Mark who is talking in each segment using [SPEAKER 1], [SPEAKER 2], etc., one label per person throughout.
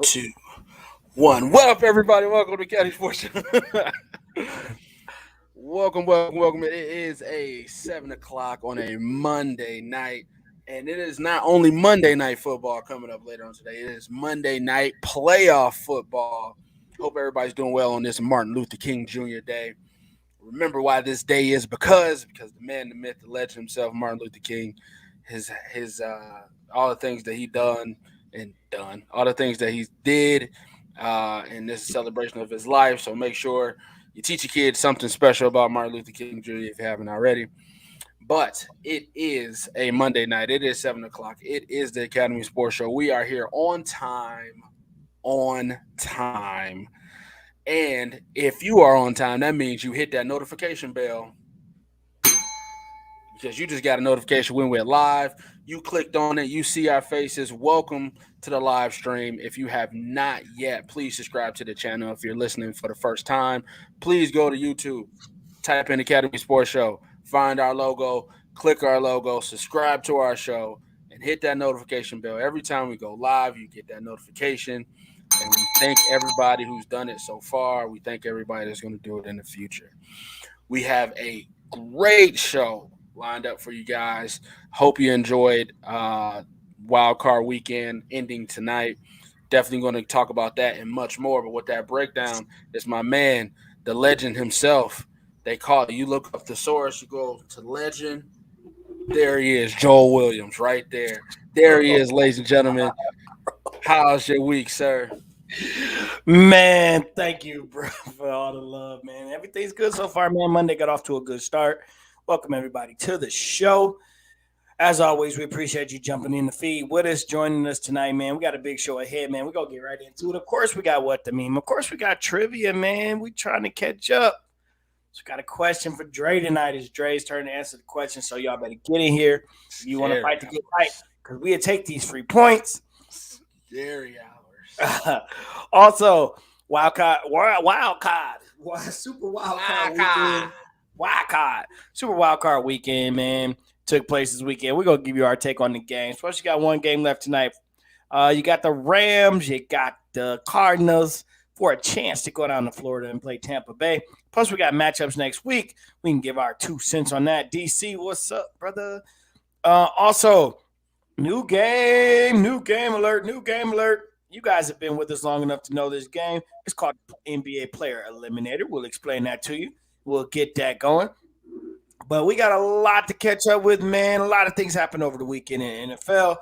[SPEAKER 1] Two, one. What up, everybody? Welcome to Caddy Sports. welcome. It is a 7 o'clock on a Monday night, and it is not only Monday night football coming up later on today. It is Monday night playoff football. Hope everybody's doing well on this Martin Luther King Jr. Day. Remember why this day is because the man, the myth, the legend himself, Martin Luther King, his all the things that he done, all the things that he did, and this is a celebration of his life. So make sure you teach your kids something special about Martin Luther King Jr. if you haven't already. But it is a Monday night. It is 7 o'clock. It is the Academy Sports Show. We are here on time. On time. And if you are on time, that means you hit that notification bell because you just got a notification when we're live. You clicked on it. You see our faces. Welcome to the live stream. If you have not yet, please subscribe to the channel. If you're listening for the first time, please go to YouTube, type in Academy Sports Show, find our logo, click our logo, subscribe to our show, and hit that notification bell. Every time we go live, you get that notification. And we thank everybody who's done it so far. We thank everybody that's going to do it in the future. We have a great show lined up for you guys. Hope you enjoyed Wild Card Weekend ending tonight. Definitely going to talk about that and much more. But with that breakdown, it's my man, the legend himself. They call it. You look up the source, you go to legend. There he is, Joel Williams, right there. There he is, ladies and gentlemen. How's your week, sir?
[SPEAKER 2] Man, thank you, bro, for all the love, man. Everything's good so far, man. Monday got off to a good start. Welcome, everybody, to the show. As always, we appreciate you jumping in the feed with us, joining us tonight, man. We got a big show ahead, man. We're going to get right into it. Of course, we got what the meme. Of course, we got trivia, man. We trying to catch up. So, got a question for Dre tonight. It's Dre's turn to answer the question, so y'all better get in here. If you want to fight to get right, because we'll take these 3 points.
[SPEAKER 1] Scary hours.
[SPEAKER 2] Also, Super Wild Card Weekend, man, took place this weekend. We're gonna give you our take on the games. Plus, you got one game left tonight. You got the Rams, you got the Cardinals for a chance to go down to Florida and play Tampa Bay. Plus, we got matchups next week. We can give our 2 cents on that. DC, what's up, brother? Also, new game alert. You guys have been with us long enough to know this game. It's called NBA Player Eliminator. We'll explain that to you. We'll get that going. But we got a lot to catch up with, man. A lot of things happened over the weekend in NFL.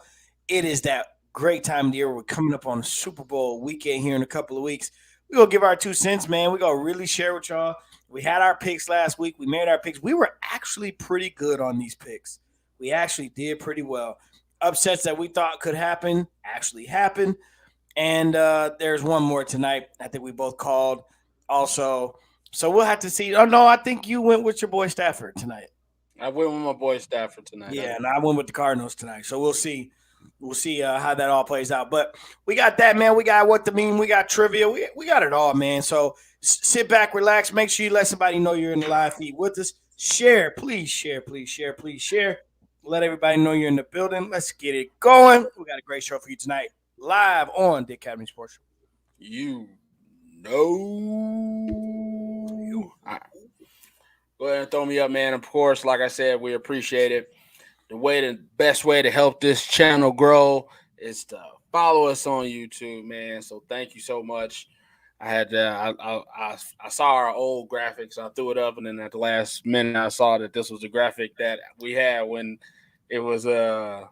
[SPEAKER 2] It is that great time of the year. We're coming up on the Super Bowl weekend here in a couple of weeks. We're going to give our 2 cents, man. We're going to really share with y'all. We had our picks last week. We made our picks. We were actually pretty good on these picks. We actually did pretty well. Upsets that we thought could happen actually happened. And there's one more tonight. I think we both called also. So we'll have to see. Oh, no, I think you went with your boy Stafford tonight.
[SPEAKER 1] I went with my boy Stafford tonight.
[SPEAKER 2] Yeah, and I went with the Cardinals tonight. So we'll see. We'll see how that all plays out. But we got that, man. We got what the meme. We got trivia. We got it all, man. So sit back, relax. Make sure you let somebody know you're in the live feed with us. Share. Please share. Let everybody know you're in the building. Let's get it going. We got a great show for you tonight. Live on the Academy Sports Show.
[SPEAKER 1] You know. Right. Go ahead and throw me up, man. Of course, like I said, we appreciate it. The best way to help this channel grow is to follow us on YouTube, man. So thank you so much. I had I saw our old graphics. I threw it up, and then at the last minute, I saw that this was the graphic that we had when it was COVID,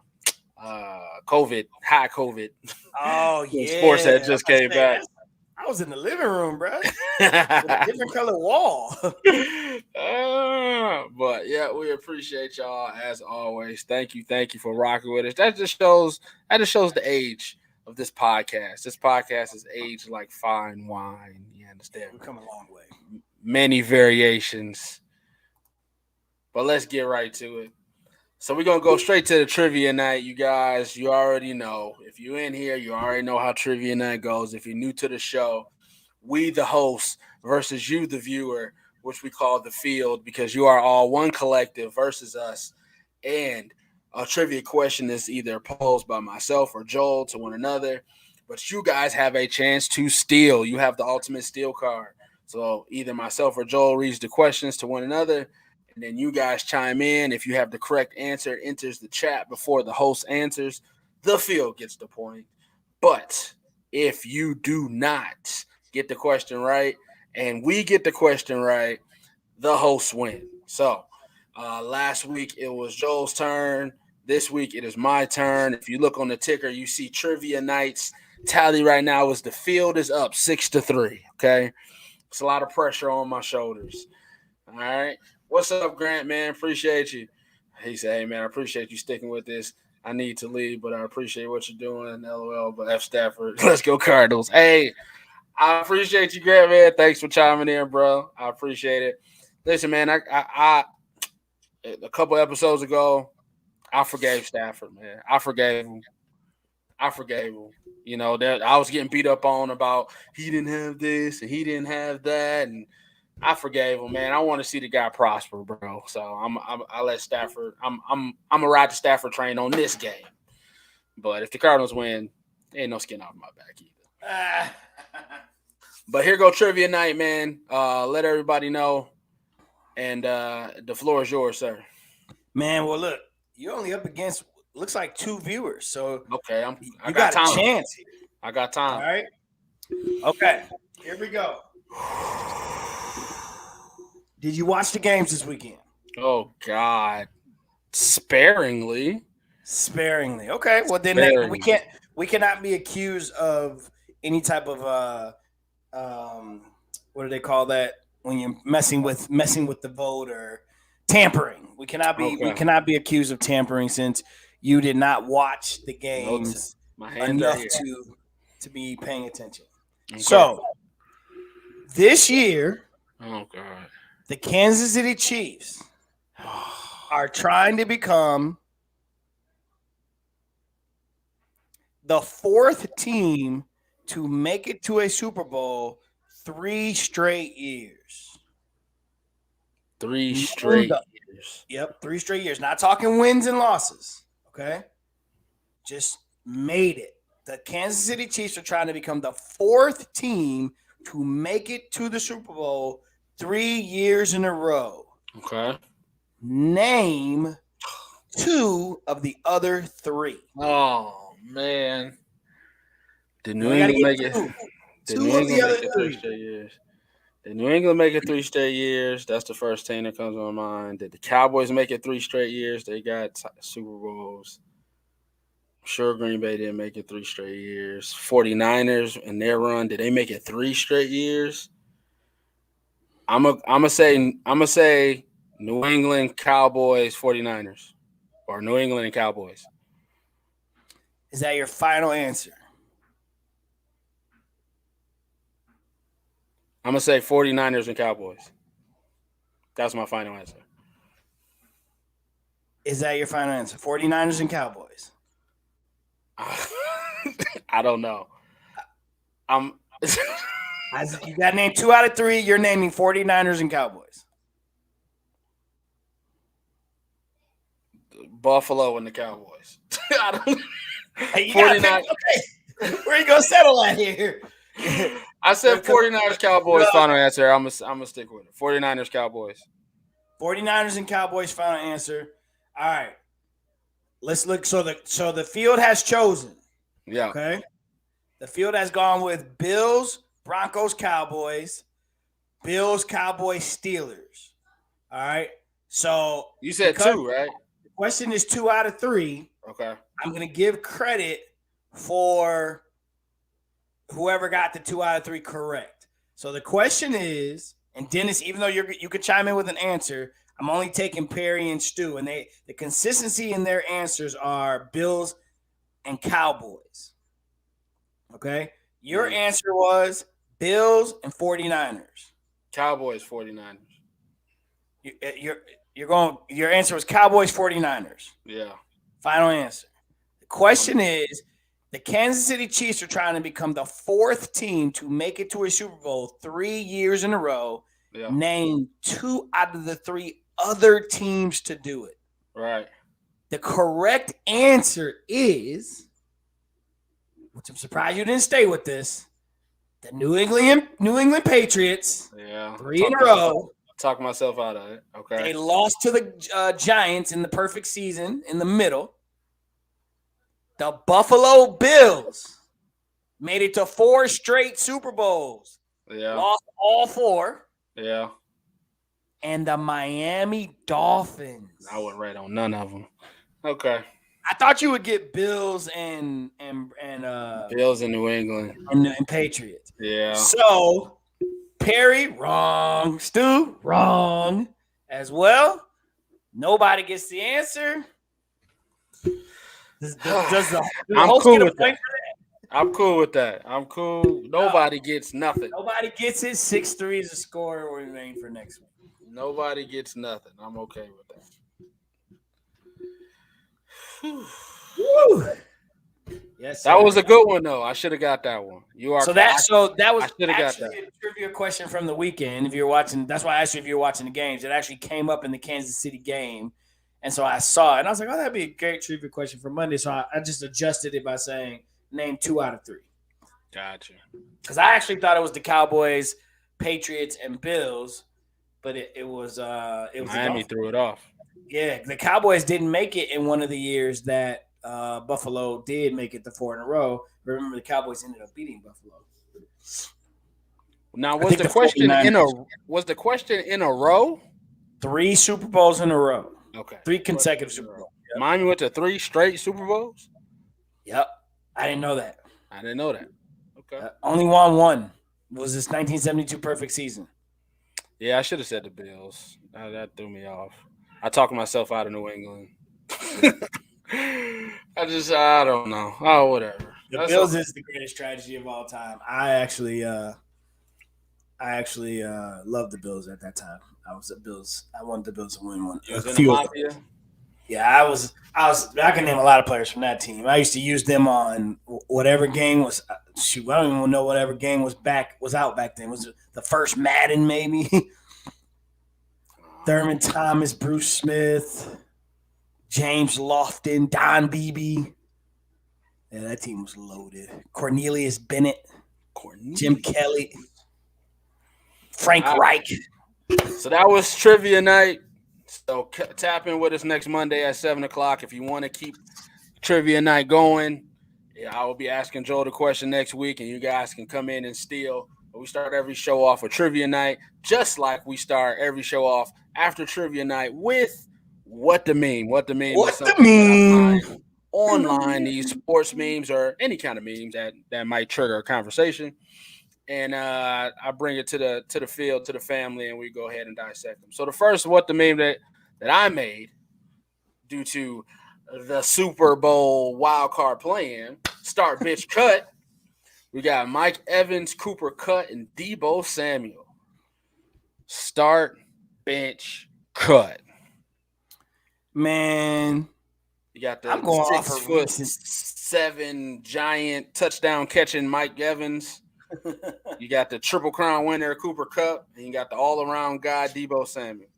[SPEAKER 1] high COVID.
[SPEAKER 2] Oh yeah,
[SPEAKER 1] sports had just came back.
[SPEAKER 2] I was in the living room, bro. With a different color wall.
[SPEAKER 1] But yeah, we appreciate y'all as always. Thank you for rocking with us. That just shows the age of this podcast. This podcast is aged like fine wine. You understand?
[SPEAKER 2] We've come a long way.
[SPEAKER 1] Many variations. But let's get right to it. So we're going to go straight to the trivia night, you guys. You already know. If you're in here, you already know how trivia night goes. If you're new to the show, we, the host, versus you, the viewer, which we call the field, because you are all one collective versus us. And a trivia question is either posed by myself or Joel to one another. But you guys have a chance to steal. You have the ultimate steal card. So either myself or Joel reads the questions to one another, and then you guys chime in. If you have the correct answer, it enters the chat before the host answers. The field gets the point. But if you do not get the question right, and we get the question right, the hosts win. So last week it was Joel's turn. This week it is my turn. If you look on the ticker, you see Trivia Nights tally right now is the field is up 6-3. Okay, it's a lot of pressure on my shoulders. All right, what's up, Grant? Man, appreciate you. He said, "Hey, man, I appreciate you sticking with this. I need to leave, but I appreciate what you're doing." LOL, but F Stafford. Let's go Cardinals. Hey, I appreciate you, Grant, man. Thanks for chiming in, bro. I appreciate it. Listen, man, I a couple episodes ago, I forgave Stafford, man. I forgave him. You know, that I was getting beat up on about he didn't have this and he didn't have that, and I forgave him, man. I want to see the guy prosper, bro. So I let Stafford. I'm gonna ride the Stafford train on this game. But if the Cardinals win, ain't no skin off my back either. But here go trivia night, man. Let everybody know, and the floor is yours, sir.
[SPEAKER 2] Man, well, look, you're only up against looks like 2 viewers, so
[SPEAKER 1] Okay,
[SPEAKER 2] I got a chance here.
[SPEAKER 1] I got time.
[SPEAKER 2] All right. Okay, here we go. Did you watch the games this weekend?
[SPEAKER 1] Oh God, sparingly.
[SPEAKER 2] Okay, well then
[SPEAKER 1] Sparingly.
[SPEAKER 2] we cannot be accused of any type of what do they call that when you're messing with the vote or tampering. We cannot be accused of tampering since you did not watch the games enough to be paying attention. Okay. So this year,
[SPEAKER 1] oh God,
[SPEAKER 2] the Kansas City Chiefs are trying to become the 4th team to make it to a Super Bowl 3 straight years.
[SPEAKER 1] 3 straight years.
[SPEAKER 2] Yep, 3 straight years. Not talking wins and losses, okay? Just made it. The Kansas City Chiefs are trying to become the 4th team to make it to the Super Bowl 3 years in a row.
[SPEAKER 1] Okay.
[SPEAKER 2] Name 2 of the other 3.
[SPEAKER 1] Oh man. Did New England make it? Did New England make it 3 straight years? Did New England make it 3 straight years? That's the first team that comes to my mind. Did the Cowboys make it 3 straight years? They got Super Bowls. I'm sure Green Bay didn't make it 3 straight years. 49ers in their run, did they make it 3 straight years? I'm gonna say New England, Cowboys, 49ers. Or New England and Cowboys.
[SPEAKER 2] Is that your final answer?
[SPEAKER 1] I'm going to say 49ers and Cowboys. That's my final answer.
[SPEAKER 2] Is that your final answer? 49ers and Cowboys?
[SPEAKER 1] I don't know.
[SPEAKER 2] You got to name 2 out of 3. You're naming 49ers and Cowboys.
[SPEAKER 1] Buffalo and the Cowboys. I don't.
[SPEAKER 2] 49. Okay. Where you gonna settle at here?
[SPEAKER 1] I said 49ers Cowboys final answer. I'm gonna stick with it. 49ers Cowboys.
[SPEAKER 2] 49ers and Cowboys final answer. All right. Let's look. So the field has chosen.
[SPEAKER 1] Yeah.
[SPEAKER 2] Okay. The field has gone with Bills, Broncos, Cowboys, Bills, Cowboys, Steelers. All right. So
[SPEAKER 1] you said 2, right?
[SPEAKER 2] The question is 2 out of 3.
[SPEAKER 1] Okay.
[SPEAKER 2] I'm going to give credit for whoever got the 2 out of 3 correct. So the question is, and Dennis, even though you could chime in with an answer, I'm only taking Perry and Stu, and the consistency in their answers are Bills and Cowboys. Okay? Your answer was Bills and 49ers.
[SPEAKER 1] Cowboys, 49ers.
[SPEAKER 2] Your answer was Cowboys, 49ers.
[SPEAKER 1] Yeah.
[SPEAKER 2] Final answer. The question is, the Kansas City Chiefs are trying to become the 4th team to make it to a Super Bowl 3 years in a row. Yeah. Name 2 out of the 3 other teams to do it.
[SPEAKER 1] Right.
[SPEAKER 2] The correct answer is which I'm surprised you didn't stay with this. The New England Patriots.
[SPEAKER 1] Yeah.
[SPEAKER 2] 3 in a row.
[SPEAKER 1] Talk myself out of it. Okay.
[SPEAKER 2] They lost to the Giants in the perfect season in the middle. The Buffalo Bills made it to 4 straight Super Bowls.
[SPEAKER 1] Yeah.
[SPEAKER 2] Lost all 4.
[SPEAKER 1] Yeah.
[SPEAKER 2] And the Miami Dolphins.
[SPEAKER 1] I wasn't right on none of them. Okay.
[SPEAKER 2] I thought you would get Bills and
[SPEAKER 1] Bills in New England
[SPEAKER 2] and Patriots.
[SPEAKER 1] Yeah.
[SPEAKER 2] So Perry, wrong. Stu, wrong as well. Nobody gets the answer.
[SPEAKER 1] I'm cool with that. I'm cool with that. I'm cool. Nobody gets nothing.
[SPEAKER 2] Nobody gets it. 6-3 is the score we're remain for next week.
[SPEAKER 1] Nobody gets nothing. I'm okay with that.
[SPEAKER 2] Woo. Yes,
[SPEAKER 1] that was a good one though. I should have got that one. You are
[SPEAKER 2] so that was
[SPEAKER 1] actually
[SPEAKER 2] a trivia question from the weekend. If you're watching, that's why I asked you if you're watching the games. It actually came up in the Kansas City game, and so I saw it, and I was like, "Oh, that'd be a great trivia question for Monday." So I just adjusted it by saying, "Name 2 out of 3."
[SPEAKER 1] Gotcha.
[SPEAKER 2] Because I actually thought it was the Cowboys, Patriots, and Bills, but it was
[SPEAKER 1] Miami threw it off.
[SPEAKER 2] Yeah, the Cowboys didn't make it in one of the years that Buffalo did make it the 4 in a row. Remember, the Cowboys ended up beating Buffalo.
[SPEAKER 1] Now, was the question in a row?
[SPEAKER 2] 3 Super Bowls in a row.
[SPEAKER 1] Okay.
[SPEAKER 2] 3 consecutive Super Bowls.
[SPEAKER 1] Yep. Miami went to 3 straight Super Bowls?
[SPEAKER 2] Yep. I didn't know that.
[SPEAKER 1] Okay.
[SPEAKER 2] Only won 1. Was this 1972 perfect season?
[SPEAKER 1] Yeah, I should have said the Bills. That threw me off. I talked myself out of New England. I don't know. Oh, whatever.
[SPEAKER 2] The Bills is the greatest tragedy of all time. I actually loved the Bills at that time. I was the Bills. I wanted the Bills to win one. Yeah, I was. I can name a lot of players from that team. I used to use them on whatever game was. Shoot, I don't even know whatever game was out back then. Was it the first Madden maybe? Thurman Thomas, Bruce Smith, James Lofton, Don Beebe. Yeah, that team was loaded. Cornelius Bennett, Jim Kelly, Frank Reich.
[SPEAKER 1] So that was trivia night. So tap in with us next Monday at 7 o'clock if you want to keep trivia night going. Yeah, I will be asking Joel the question next week, and you guys can come in and steal. But we start every show off with trivia night, just like we start every show off after trivia night with What the Meme. What the Meme? Online, these sports memes or any kind of memes that might trigger a conversation. And I bring it to the field, to the family, and we go ahead and dissect them. So the first What the Meme that I made due to the Super Bowl wild card plan, start bitch cut. We got Mike Evans, Cooper Kupp, and Deebo Samuel. Start bench cut.
[SPEAKER 2] Man,
[SPEAKER 1] you got the 6'7" giant touchdown catching Mike Evans. You got the Triple Crown winner Cooper Kupp, and you got the all-around guy Deebo Samuel.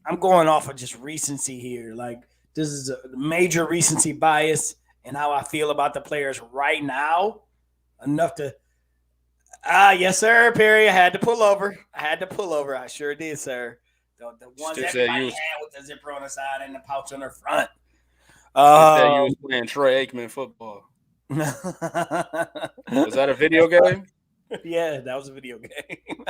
[SPEAKER 2] I'm going off of just recency here. Like, this is a major recency bias and how I feel about the players right now. Enough to yes, sir, Perry. I had to pull over. I sure did, sir. The ones everybody had with the zipper on the side and the pouch on the front.
[SPEAKER 1] You was playing Troy Aikman football. Was that a video game?
[SPEAKER 2] Yeah, that was a video game.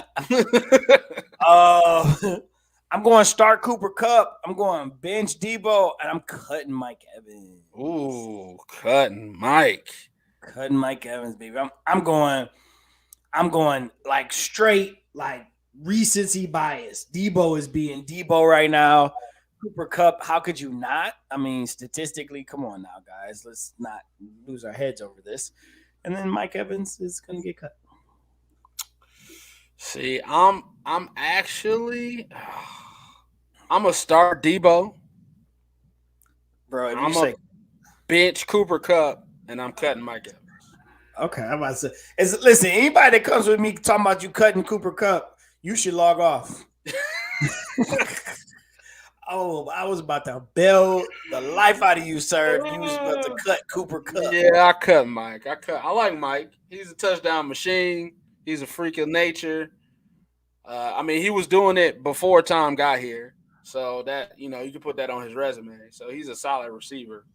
[SPEAKER 2] I'm going start Cooper Kupp. I'm going bench Deebo, and I'm cutting Mike Evans.
[SPEAKER 1] Ooh, cutting Mike
[SPEAKER 2] Evans, baby. I'm going like straight like recency bias. Deebo is being Deebo right now. Cooper Kupp, how could you not? I mean, statistically, come on now, guys. Let's not lose our heads over this. And then Mike Evans is going to get cut.
[SPEAKER 1] See, I'm a start Deebo.
[SPEAKER 2] Bro, if
[SPEAKER 1] I'm
[SPEAKER 2] you say
[SPEAKER 1] bench Cooper Kupp, and I'm cutting Mike Evans.
[SPEAKER 2] Okay, I'm about to say, listen, anybody that comes with me talking about you cutting Cooper Kupp, you should log off. Oh, I was about to bail the life out of you, sir. If you was about to cut Cooper Kupp.
[SPEAKER 1] Yeah, I cut Mike. I like Mike. He's a touchdown machine. He's a freak of nature. I mean, he was doing it before Tom got here. So that, you can put that on his resume. So he's a solid receiver.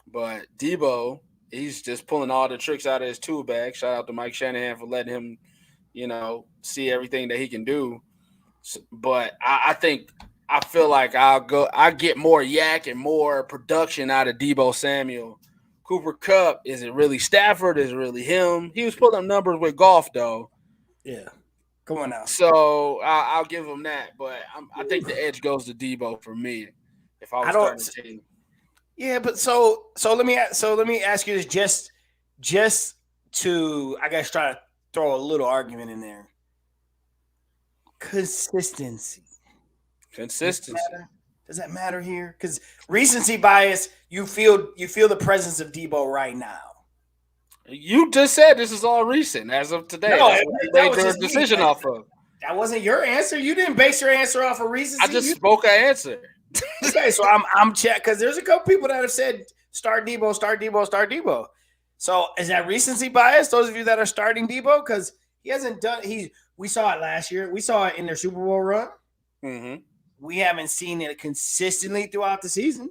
[SPEAKER 1] But Debo, he's just pulling all the tricks out of his tool bag. Shout out to Mike Shanahan for letting him, see everything that he can do. But I feel like I get more yak and more production out of Debo Samuel. Cooper Kupp, is it really Stafford? Is it really him? He was putting up numbers with golf, though.
[SPEAKER 2] Yeah. Come on now.
[SPEAKER 1] So I'll give him that. But I think the edge goes to Debo for me. If I was starting the team.
[SPEAKER 2] Yeah, but so let me ask you this just to, I guess, try to throw a little argument in there. Consistency. Does that matter here? Because recency bias, you feel the presence of Debo right now.
[SPEAKER 1] You just said this is all recent as of today.
[SPEAKER 2] No,
[SPEAKER 1] that's what you made your decision off of.
[SPEAKER 2] That wasn't your answer. You didn't base your answer off of recency.
[SPEAKER 1] I just spoke an answer.
[SPEAKER 2] Okay, so I'm check because there's a couple people that have said start Debo, start Debo, start Debo. So is that recency bias? Those of you that are starting Debo, because he hasn't done. We saw it last year. We saw it in their Super Bowl run.
[SPEAKER 1] Mm-hmm.
[SPEAKER 2] We haven't seen it consistently throughout the season.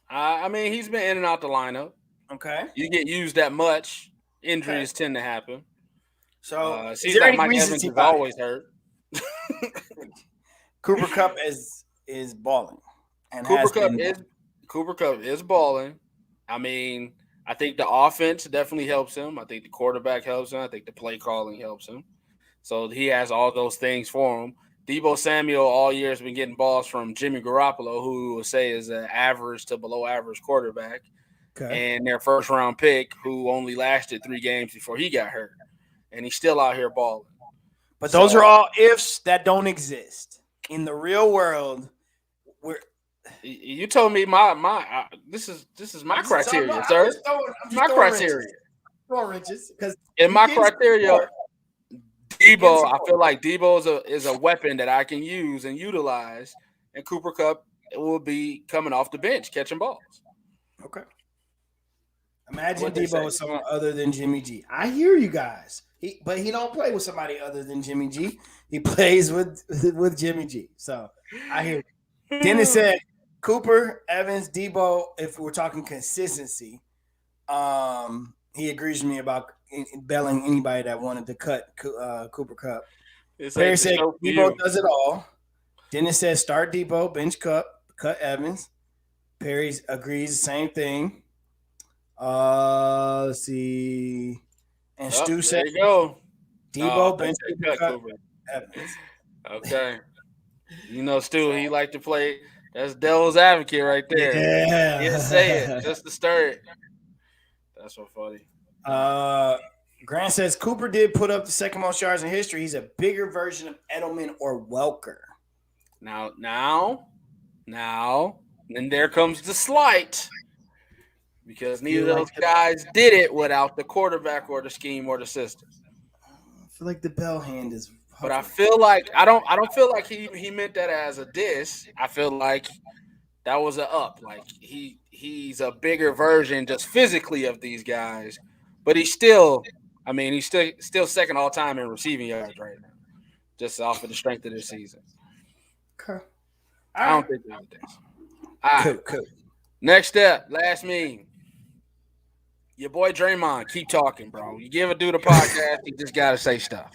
[SPEAKER 1] I mean, he's been in and out the lineup.
[SPEAKER 2] Okay.
[SPEAKER 1] You get used that much, injuries tend to happen.
[SPEAKER 2] So
[SPEAKER 1] seems like Mike Evans is always hurt.
[SPEAKER 2] Cooper Kupp is balling. And
[SPEAKER 1] Cooper Kupp is balling. I mean, I think the offense definitely helps him. I think the quarterback helps him. I think the play calling helps him. So he has all those things for him. Debo Samuel all year has been getting balls from Jimmy Garoppolo, who we will say is an average to below average quarterback. Okay. And their first round pick, who only lasted 3 games before he got hurt. And he's still out here balling.
[SPEAKER 2] But those are all ifs that don't exist. In the real world,
[SPEAKER 1] you told me this is my criteria, sir. My criteria.
[SPEAKER 2] Because
[SPEAKER 1] in my criteria, Debo, I feel like Debo is a weapon that I can use and utilize, and Cooper Kupp will be coming off the bench catching balls.
[SPEAKER 2] Okay. Imagine Debo with someone other than Jimmy G. I hear you guys. But he don't play with somebody other than Jimmy G. He plays with Jimmy G. So I hear you. Dennis said Cooper, Evans, Debo, if we're talking consistency, he agrees with me about belling anybody that wanted to cut Cooper Kupp. Perry said Debo does it all. Dennis said start Debo, bench Kupp, cut Evans. Perry agrees, same thing. Let's see. And Stu said,
[SPEAKER 1] there you go.
[SPEAKER 2] Debo, bench Cooper, Evans.
[SPEAKER 1] Okay. Stu, he like to play. That's devil's advocate right there.
[SPEAKER 2] Yeah.
[SPEAKER 1] He didn't say it just to stir it. That's so funny.
[SPEAKER 2] Grant says Cooper did put up the second most yards in history. He's a bigger version of Edelman or Welker.
[SPEAKER 1] Now, and there comes the slight. Because neither of those guys did it without the quarterback or the scheme or the system.
[SPEAKER 2] I feel like the bell hand is.
[SPEAKER 1] But I feel like I don't feel like he meant that as a diss. I feel like that was an up. Like he's a bigger version just physically of these guys, but he's still second all time in receiving yards right now, just off of the strength of this season.
[SPEAKER 2] Okay.
[SPEAKER 1] I don't think that was this. All right. Cool. Next up, last meme. Your boy Draymond, keep talking, bro. You give a dude a podcast, you just gotta say stuff.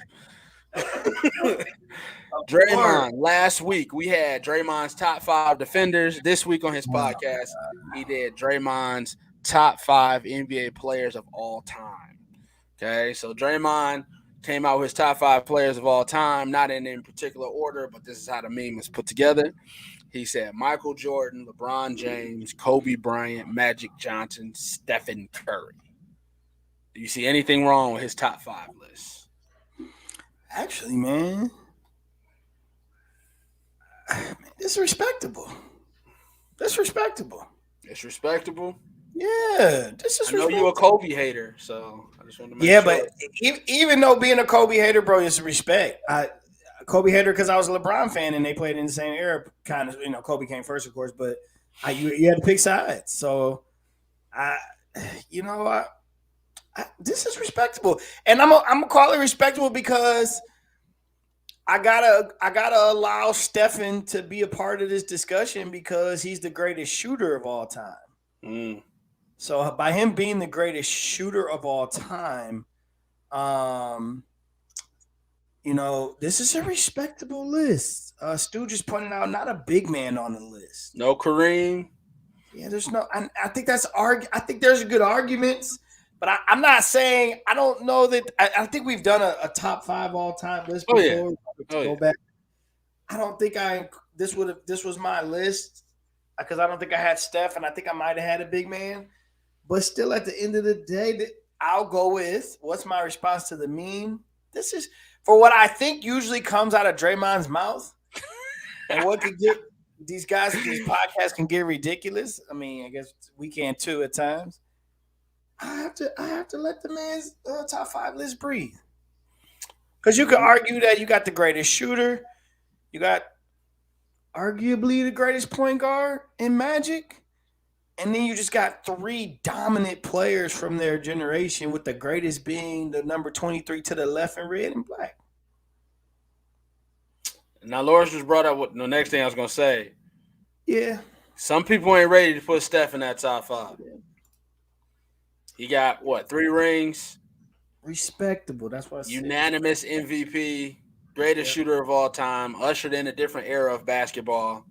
[SPEAKER 1] Draymond, last week we had Draymond's top 5 defenders. This week on his podcast, he did Draymond's top 5 NBA players of all time. Okay, so Draymond came out with his top 5 players of all time, not in any particular order, but this is how the meme is put together. He said Michael Jordan, LeBron James, Kobe Bryant, Magic Johnson, Stephen Curry. Do you see anything wrong with his top 5 list?
[SPEAKER 2] Actually, man, it's respectable. That's respectable.
[SPEAKER 1] It's respectable?
[SPEAKER 2] Yeah, this is.
[SPEAKER 1] I know you're a Kobe hater, so I just want to make sure.
[SPEAKER 2] Yeah, but even though being a Kobe hater, bro, is respect. Kobe Hendrick because I was a LeBron fan and they played in the same era. Kind of, Kobe came first, of course, but you had to pick sides. So this is respectable, and I'm gonna call it respectable because I gotta allow Stephen to be a part of this discussion because he's the greatest shooter of all time.
[SPEAKER 1] Mm.
[SPEAKER 2] So by him being the greatest shooter of all time, this is a respectable list. Stu just pointed out not a big man on the list.
[SPEAKER 1] No Kareem.
[SPEAKER 2] Yeah, there's no. I think that's I think there's good arguments, but I'm not saying I don't know that. I think we've done a top 5 all time list before. Go back. I don't think this was my list because I don't think I had Steph, and I think I might have had a big man. But still, at the end of the day, I'll go with what's my response to the meme. This is for what I think usually comes out of Draymond's mouth, and what could get these guys, these podcasts can get ridiculous. I mean, I guess we can too at times. I have to let the man's top 5 list breathe, because you could argue that you got the greatest shooter, you got arguably the greatest point guard in Magic. And then you just got 3 dominant players from their generation, with the greatest being the number 23 to the left in red and black.
[SPEAKER 1] Now, Lawrence just brought up the next thing I was going to say.
[SPEAKER 2] Yeah.
[SPEAKER 1] Some people ain't ready to put Steph in that top 5. He got, 3 rings?
[SPEAKER 2] Respectable. That's what I said.
[SPEAKER 1] Unanimous MVP, greatest shooter of all time, ushered in a different era of basketball.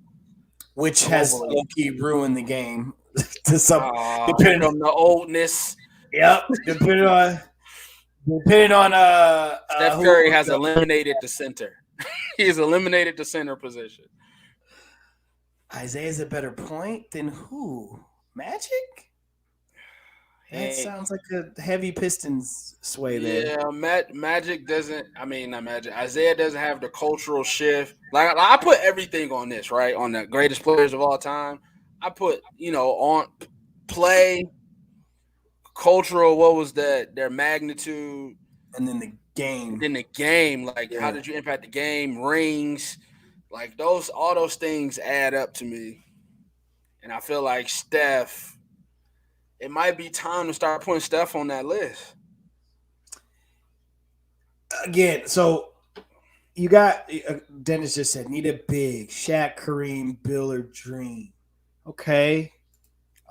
[SPEAKER 2] Which has low-key ruined the game.
[SPEAKER 1] Depending on the oldness.
[SPEAKER 2] Yep. Depending on
[SPEAKER 1] Steph Curry has eliminated the center. He's eliminated the center position.
[SPEAKER 2] Isaiah's a better point than who? Magic? That sounds like a heavy Pistons sway there.
[SPEAKER 1] Yeah, Magic doesn't. I mean, not Magic. Isaiah doesn't have the cultural shift. Like I put everything on this, right? On the greatest players of all time. I put, on play, cultural. What was their magnitude,
[SPEAKER 2] and then the
[SPEAKER 1] game. Like, how did you impact the game? Rings, like all those things add up to me. And I feel like Steph. It might be time to start putting Steph on that list.
[SPEAKER 2] Again, so you got Dennis just said need a big Shaq, Kareem, Bill, or Dream. Okay.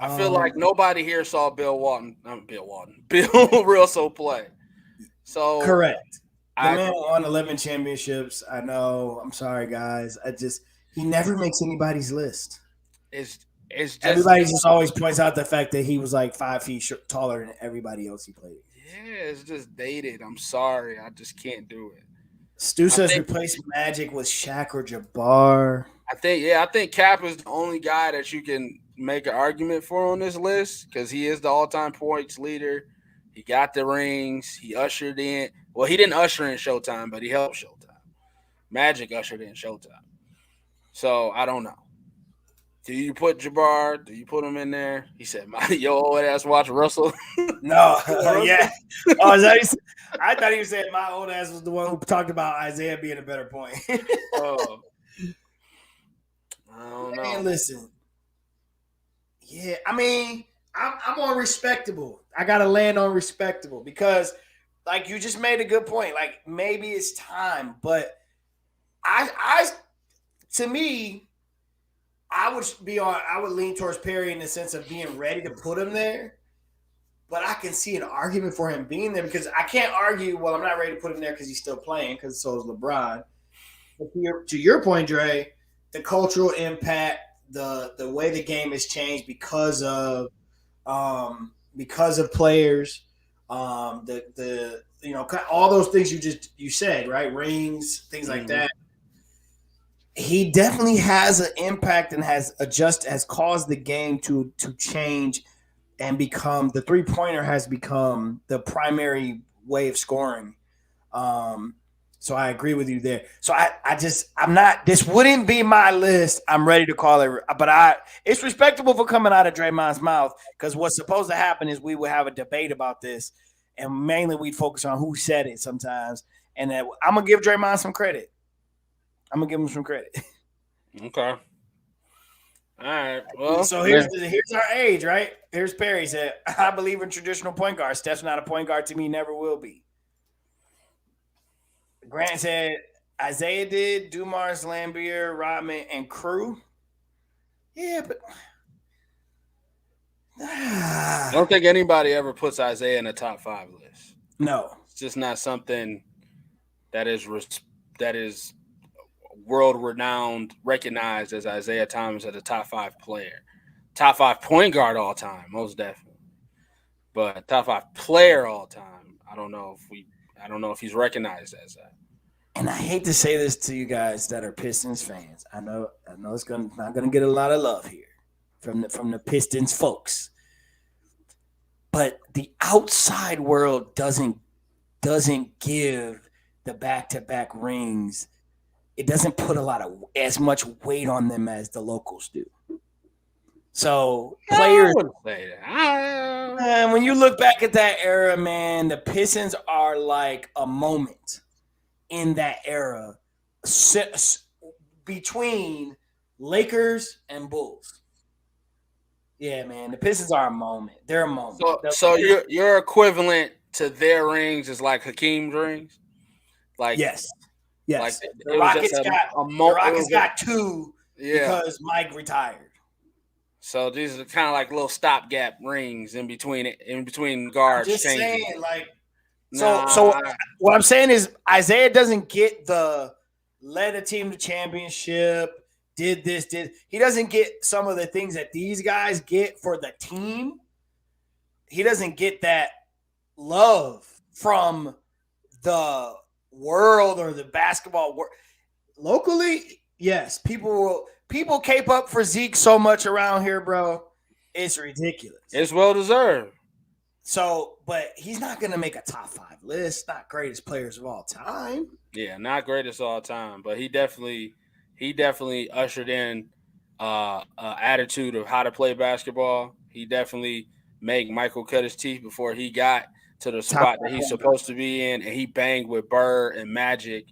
[SPEAKER 1] I feel like nobody here saw Bill Russell play. So
[SPEAKER 2] correct. The man won 11 championships. I know. I'm sorry, guys. He never makes anybody's list.
[SPEAKER 1] It's just
[SPEAKER 2] everybody just always points out the fact that he was like 5 feet taller than everybody else he played.
[SPEAKER 1] Yeah, it's just dated. I'm sorry. I just can't do it.
[SPEAKER 2] Stu says replace Magic with Shaq or Jabbar.
[SPEAKER 1] I think Cap is the only guy that you can make an argument for on this list because he is the all-time points leader. He got the rings. He ushered in. Well, he didn't usher in Showtime, but he helped Showtime. Magic ushered in Showtime. So I don't know. Do you put Jabbar? Do you put him in there? He said, "Yo, old ass watch Russell."
[SPEAKER 2] No, yeah. Oh, is that I thought he was saying my old ass was the one who talked about Isaiah being a better point.
[SPEAKER 1] Oh. I don't know.
[SPEAKER 2] Man, listen. Yeah, I mean, I'm on respectable. I gotta land on respectable because, like, you just made a good point. Like, maybe it's time, but to me, I would lean towards Perry in the sense of being ready to put him there. But I can see an argument for him being there because I can't argue, well, I'm not ready to put him there because he's still playing because so is LeBron. But to your point, Dre, the cultural impact, the way the game has changed because of players, all those things you said, right? Rings, things like that. He definitely has an impact and has caused the game to change and become the 3-pointer has become the primary way of scoring. So I agree with you there. So I'm not, this wouldn't be my list. I'm ready to call it, but it's respectable for coming out of Draymond's mouth because what's supposed to happen is we would have a debate about this and mainly we'd focus on who said it sometimes. And I'm going to give Draymond some credit. I'm gonna give him some credit.
[SPEAKER 1] Okay. All right. Well,
[SPEAKER 2] So here's our age, right? Here's Perry said, "I believe in traditional point guard. Steph's not a point guard to me. Never will be." Grant said, "Isaiah did Dumars, Lambier, Rodman, and Crew." Yeah, but
[SPEAKER 1] I don't think anybody ever puts Isaiah in a top 5 list.
[SPEAKER 2] No,
[SPEAKER 1] it's just not something that is world renowned, recognized as Isaiah Thomas as a top 5 player, top 5 point guard all time, most definitely. But top 5 player all time, I don't know if he's recognized as that.
[SPEAKER 2] And I hate to say this to you guys that are Pistons fans. I know it's not gonna get a lot of love here from the Pistons folks. But the outside world doesn't give the back-to-back rings. It doesn't put as much weight on them as the locals do. So players, when you look back at that era, man, the Pistons are like a moment in that era between Lakers and Bulls. Yeah, man, the Pistons are a moment. They're a moment.
[SPEAKER 1] So your equivalent to their rings is like Hakeem's rings? Like
[SPEAKER 2] yes.
[SPEAKER 1] Like
[SPEAKER 2] the Rockets got 2 because Mike retired.
[SPEAKER 1] So these are kind of like little stopgap rings in between guards.
[SPEAKER 2] I'm just saying, like, so what I'm saying is Isaiah doesn't get the led a team to championship, he doesn't get some of the things that these guys get for the team. He doesn't get that love from the world or the basketball world. Locally, yes, people cape up for Zeke so much around here, bro. It's ridiculous.
[SPEAKER 1] It's well deserved.
[SPEAKER 2] So, but he's not going to make a top 5 list. Not greatest players of all time.
[SPEAKER 1] Yeah, not greatest of all time, but he definitely ushered in attitude of how to play basketball. He definitely made Michael cut his teeth before he got to the spot that he's supposed to be in, and he banged with Bird and Magic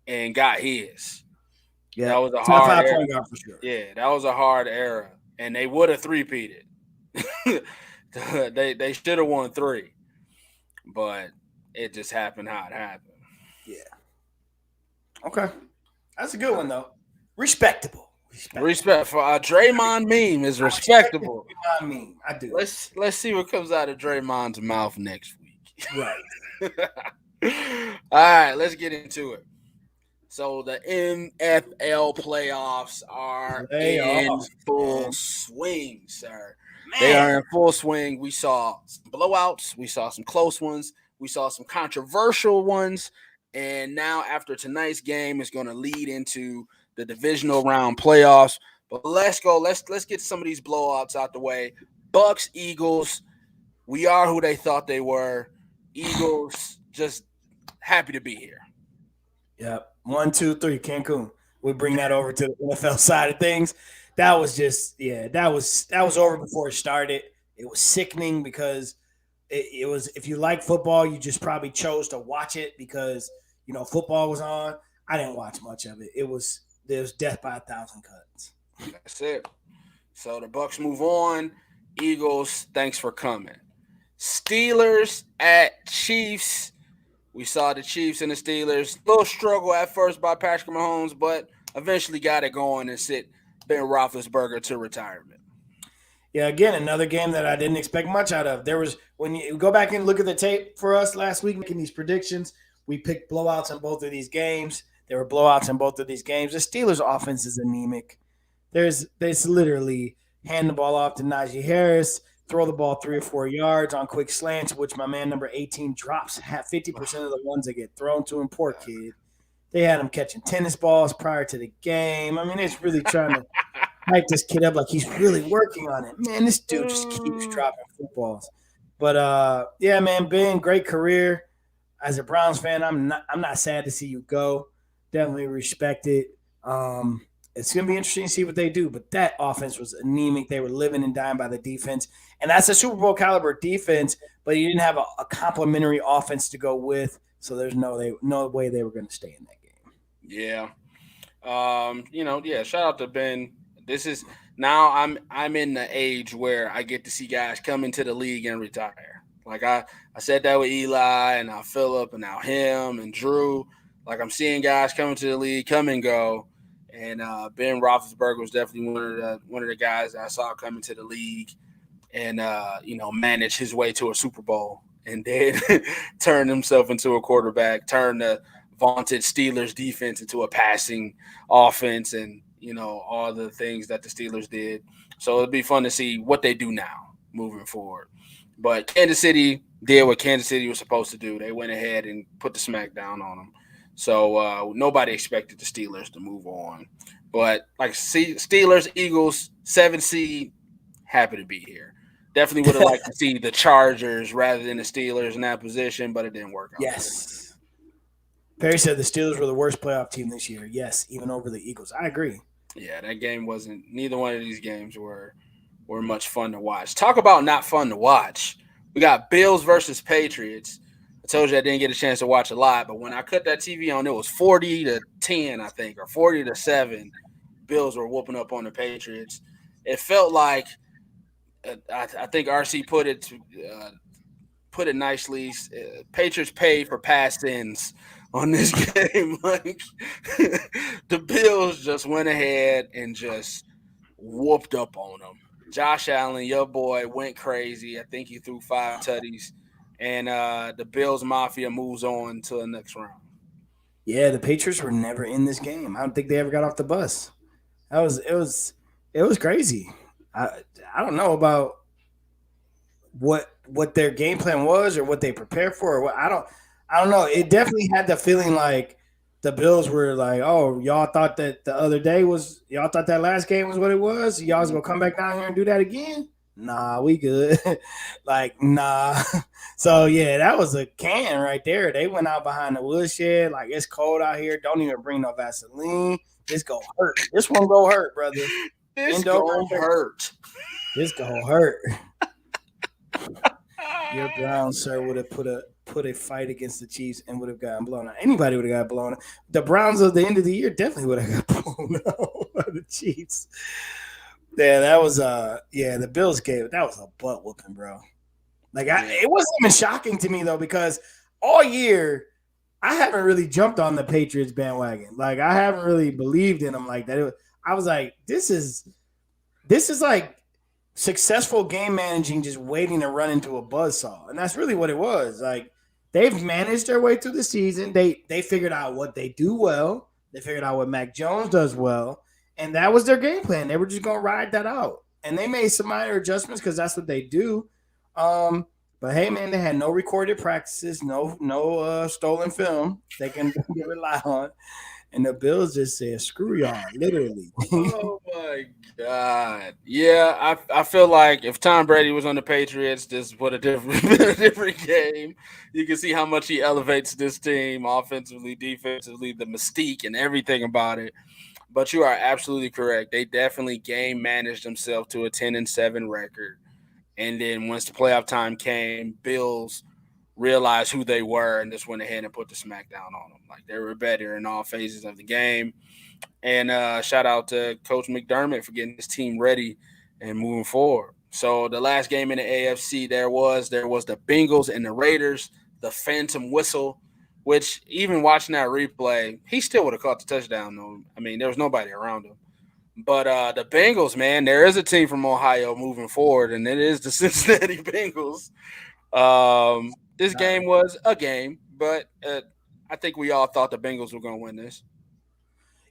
[SPEAKER 1] and got his. Yeah, that was a hard era. For sure. Yeah, that was a hard era, and they would have three-peated. They should have won 3, but it just happened how it happened.
[SPEAKER 2] Yeah. Okay, that's a good one though. Respectable.
[SPEAKER 1] Respect for Draymond meme is respectable.
[SPEAKER 2] Draymond meme, I do.
[SPEAKER 1] Let's see what comes out of Draymond's mouth next week.
[SPEAKER 2] Right.
[SPEAKER 1] All right, let's get into it. So the NFL playoffs are in full swing, sir. Man. They are in full swing. We saw some blowouts. We saw some close ones. We saw some controversial ones. And now after tonight's game is going to lead into the divisional round playoffs. But let's go. Let's get some of these blowouts out the way. Bucks, Eagles. We are who they thought they were. Eagles just happy to be here.
[SPEAKER 2] Yep. 1, 2, 3, Cancun. We bring that over to the NFL side of things. That was just, that was over before it started. It was sickening because it was, if you like football, you just probably chose to watch it because, football was on. I didn't watch much of it. There was death by 1,000 cuts.
[SPEAKER 1] That's it. So the Bucks move on. Eagles, thanks for coming. Steelers at Chiefs. We saw the Chiefs and the Steelers. Little struggle at first by Patrick Mahomes, but eventually got it going and sent Ben Roethlisberger to retirement.
[SPEAKER 2] Yeah, again, another game that I didn't expect much out of. When you go back and look at the tape for us last week, making these predictions, we picked blowouts in both of these games. There were blowouts in both of these games. The Steelers' offense is anemic. There's literally hand the ball off to Najee Harris, throw the ball 3 or 4 yards on quick slants, which my man number 18 drops 50% of the ones that get thrown to him. Poor kid. They had him catching tennis balls prior to the game. I mean, it's really trying to hype this kid up like he's really working on it. Man, this dude just keeps dropping footballs. But yeah, man, Ben, great career. As a Browns fan, I'm not sad to see you go. Definitely respect it. It's going to be interesting to see what they do. But that offense was anemic. They were living and dying by the defense. And that's a Super Bowl caliber defense, but you didn't have a complementary offense to go with. So there's no way they were going to stay in that game.
[SPEAKER 1] Yeah. Yeah, shout out to Ben. This is now I'm in the age where I get to see guys come into the league and retire. Like I said that with Eli and now Phillip and now him and Drew. Like I'm seeing guys come into the league, come and go. And Ben Roethlisberger was definitely one of the guys that I saw come into the league and manage his way to a Super Bowl and then turn himself into a quarterback, turn the vaunted Steelers defense into a passing offense, and all the things that the Steelers did. So it'd be fun to see what they do now moving forward. But Kansas City did what Kansas City was supposed to do. They went ahead and put the smack down on them. So nobody expected the Steelers to move on. But like Steelers, Eagles, 7 seed, happy to be here. Definitely would have liked to see the Chargers rather than the Steelers in that position, but it didn't work out.
[SPEAKER 2] Yes. Perry said the Steelers were the worst playoff team this year. Yes, even over the Eagles. I agree.
[SPEAKER 1] Yeah, that game wasn't – neither one of these games were much fun to watch. Talk about not fun to watch. We got Bills versus Patriots. I told you I didn't get a chance to watch a lot, but when I cut that TV on, it was 40-10, I think, or 40-7. Bills were whooping up on the Patriots. It felt like I think RC put it nicely. Patriots paid for past sins on this game. Like the Bills just went ahead and just whooped up on them. Josh Allen, your boy, went crazy. I think he threw 5 tutties, and the Bills Mafia moves on to the next round.
[SPEAKER 2] Yeah, the Patriots were never in this game. I don't think they ever got off the bus. It was crazy. I don't know about what their game plan was or what they prepared for. Or what I don't know. It definitely had the feeling like the Bills were like, oh, y'all thought that the other day was y'all thought that last game was what it was. Y'all was gonna come back down here and do that again? Nah, we good. Like, nah. So yeah, that was a can right there. They went out behind the woodshed, like it's cold out here. Don't even bring no Vaseline. This go hurt. This one go hurt, brother.
[SPEAKER 1] This go hurt.
[SPEAKER 2] This go hurt. Your Browns, sir, would have put a fight against the Chiefs and would have gotten blown out. Anybody would have got blown out. The Browns of the end of the year definitely would have got blown out by the Chiefs. Yeah, that was the Bills gave that was a butt whooping, bro. Like it wasn't even shocking to me though, because all year I haven't really jumped on the Patriots bandwagon. Like I haven't really believed in them like that. I was like, this is like successful game managing, just waiting to run into a buzzsaw, and that's really what it was. Like they've managed their way through the season. They figured out what they do well. They figured out what Mac Jones does well, and that was their game plan. They were just gonna ride that out, and they made some minor adjustments because that's what they do. But hey, man, they had no recorded practices, no stolen film they can rely on. And the Bills just said, screw y'all, literally.
[SPEAKER 1] Oh, my God. Yeah, I feel like if Tom Brady was on the Patriots, this would a different game. You can see how much he elevates this team offensively, defensively, the mystique and everything about it. But you are absolutely correct. They definitely game managed themselves to a 10-7 record. And then once the playoff time came, Bills realized who they were and just went ahead and put the smack down on them. Like they were better in all phases of the game. And shout out to Coach McDermott for getting his team ready and moving forward. So the last game in the AFC, there was the Bengals and the Raiders, the phantom whistle, which even watching that replay, he still would have caught the touchdown though. I mean, there was nobody around him. But the Bengals, man, there is a team from Ohio moving forward, and it is the Cincinnati Bengals. This game was a game, but I think we all thought the Bengals were going to win this.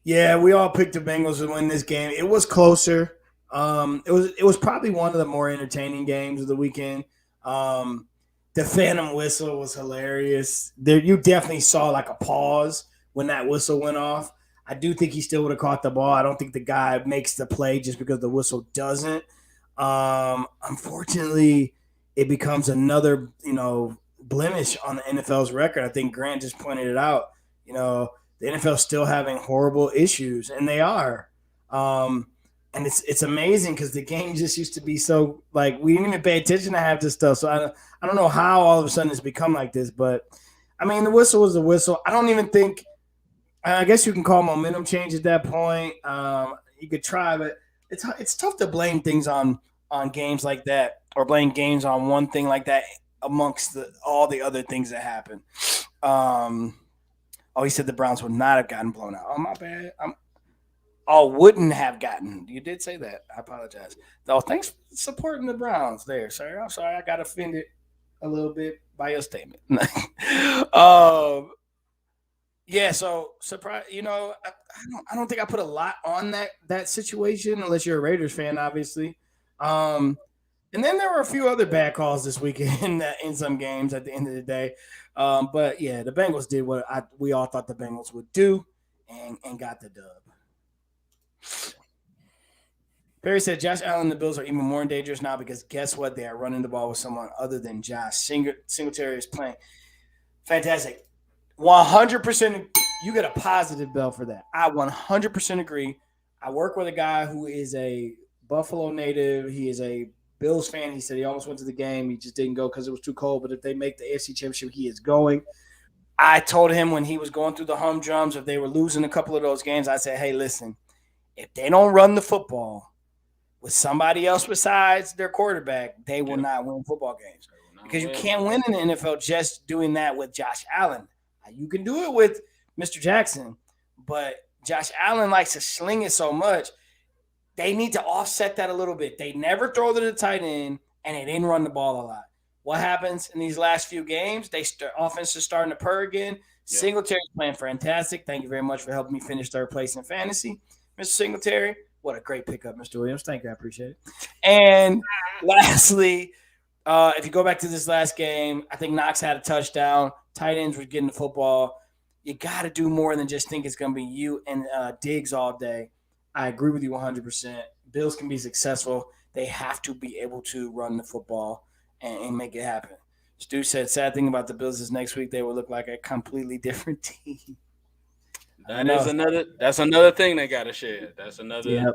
[SPEAKER 2] Yeah, we all picked the Bengals to win this game. It was closer. It was probably one of the more entertaining games of the weekend. The phantom whistle was hilarious. There, you definitely saw like a pause when that whistle went off. I do think he still would have caught the ball. I don't think the guy makes the play just because the whistle doesn't. Unfortunately, it becomes another, blemish on the NFL's record. I think Grant just pointed it out. The NFL's still having horrible issues, and they are. And it's amazing because the game just used to be so like we didn't even pay attention to half this stuff. So I don't know how all of a sudden it's become like this, but I mean the whistle was a whistle. I I guess you can call momentum change at that point. You could try, but it's tough to blame things on games like that or blame games on one thing like that amongst all the other things that happen. Um, oh, he said the Browns would not have gotten blown out. Oh, my bad. Wouldn't have gotten. You did say that. I apologize. Though, thanks for supporting the Browns there, sir. I'm sorry I got offended a little bit by your statement. um, yeah, so surprise. I don't think I put a lot on that situation unless you're a Raiders fan, obviously. Um, and then there were a few other bad calls this weekend in some games at the end of the day. But yeah, the Bengals did what we all thought the Bengals would do, and got the dub. Perry said Josh Allen and the Bills are even more dangerous now because guess what? They are running the ball with someone other than Josh. Singletary is playing fantastic. 100%. You get a positive bell for that. I 100% agree. I work with a guy who is a Buffalo native. He is a Bills fan. He said he almost went to the game. He just didn't go because it was too cold. But if they make the AFC Championship, he is going. I told him when he was going through the humdrums, if they were losing a couple of those games, I said, hey, listen, if they don't run the football with somebody else besides their quarterback, they will not win football games. Because you can't win in the NFL just doing that with Josh Allen. You can do it with Mr. Jackson, but Josh Allen likes to sling it so much. They need to offset that a little bit. They never throw to the tight end, and they didn't run the ball a lot. What happens in these last few games? Offense is starting to purr again. Yep. Singletary's playing fantastic. Thank you very much for helping me finish third place in fantasy, Mr. Singletary. What a great pickup, Mr. Williams. Thank you. I appreciate it. And lastly, if you go back to this last game, I think Knox had a touchdown. Tight ends were getting the football. You got to do more than just think it's going to be you and Diggs all day. I agree with you 100%. Bills can be successful. They have to be able to run the football and make it happen. Stu said, sad thing about the Bills is next week they will look like a completely different team.
[SPEAKER 1] That's another thing they got to shed. That's another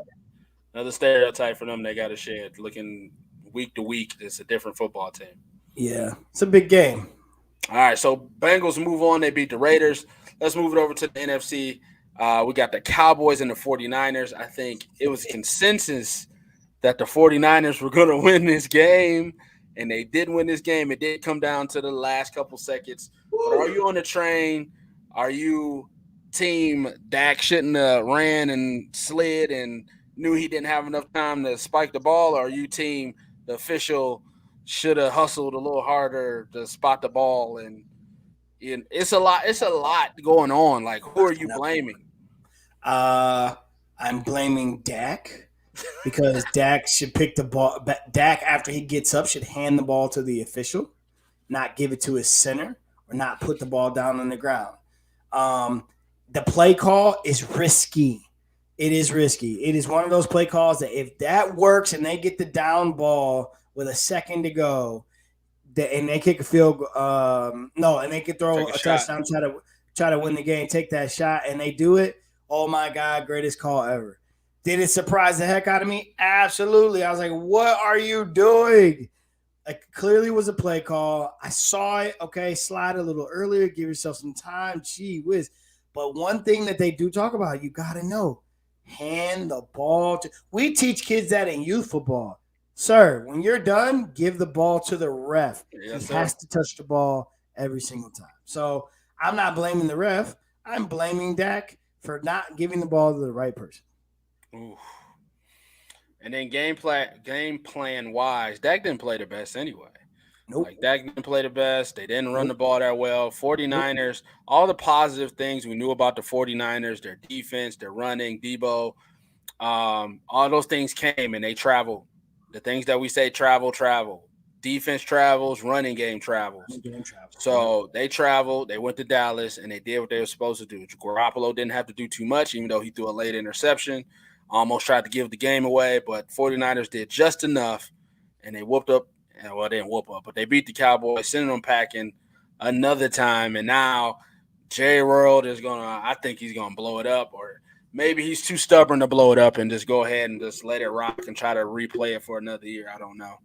[SPEAKER 1] stereotype for them they got to shed. Looking week to week, it's a different football team.
[SPEAKER 2] Yeah, it's a big game.
[SPEAKER 1] All right, so Bengals move on. They beat the Raiders. Let's move it over to the NFC. We got the Cowboys and the 49ers. I think it was consensus that the 49ers were going to win this game, and they did win this game. It did come down to the last couple seconds. But are you on the train? Are you team Dak shouldn't have ran and slid and knew he didn't have enough time to spike the ball? Or are you team the official should have hustled a little harder to spot the ball? And it's a lot going on. Like, who are you blaming?
[SPEAKER 2] I'm blaming Dak because Dak should pick the ball. Dak, after he gets up, should hand the ball to the official, not give it to his center, or not put the ball down on the ground. The play call is risky. It is risky. It is one of those play calls that if that works and they get the down ball with a second to go, and they kick a field and they could throw a touchdown, try to win the game, take that shot, and they do it. Oh my God, greatest call ever. Did it surprise the heck out of me? Absolutely. I was like, what are you doing? It clearly was a play call. I saw it. Okay, slide a little earlier, give yourself some time. Gee whiz. But one thing that they do talk about, you got to know, hand the ball to. We teach kids that in youth football. Sir, when you're done, give the ball to the ref. Yes, he has to touch the ball every single time. So I'm not blaming the ref. I'm blaming Dak for not giving the ball to the right person.
[SPEAKER 1] Ooh. And then game plan wise, Dak didn't play the best anyway.
[SPEAKER 2] Nope.
[SPEAKER 1] Like, Dak didn't play the best. They didn't run the ball that well. 49ers, all the positive things we knew about the 49ers, their defense, their running, Debo, all those things came and they traveled. The things that we say travel. Defense travels, running game travels. So they traveled, they went to Dallas, and they did what they were supposed to do. Garoppolo didn't have to do too much, even though he threw a late interception. Almost tried to give the game away, but 49ers did just enough, and they whooped up. Well, they didn't whoop up, but they beat the Cowboys, sending them packing another time. And now Jay World is I think he's going to blow it up, or maybe he's too stubborn to blow it up and just go ahead and just let it rock and try to replay it for another year. I don't know.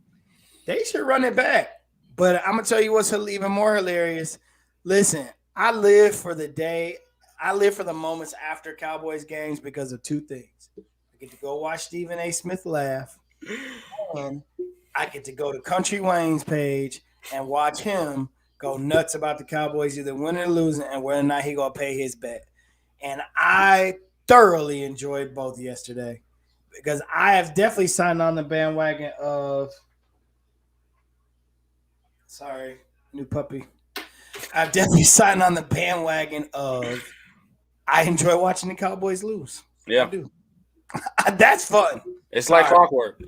[SPEAKER 2] They should run it back. But I'm going to tell you what's even more hilarious. Listen, I live for the day. I live for the moments after Cowboys games because of two things. I get to go watch Stephen A. Smith laugh, and I get to go to Country Wayne's page and watch him go nuts about the Cowboys either winning or losing and whether or not he gonna pay his bet. And I thoroughly enjoyed both yesterday because I have definitely signed on the bandwagon of new puppy. I've definitely signed on the bandwagon of I enjoy watching the Cowboys lose.
[SPEAKER 1] Yeah.
[SPEAKER 2] I do. That's fun.
[SPEAKER 1] It's like clockwork.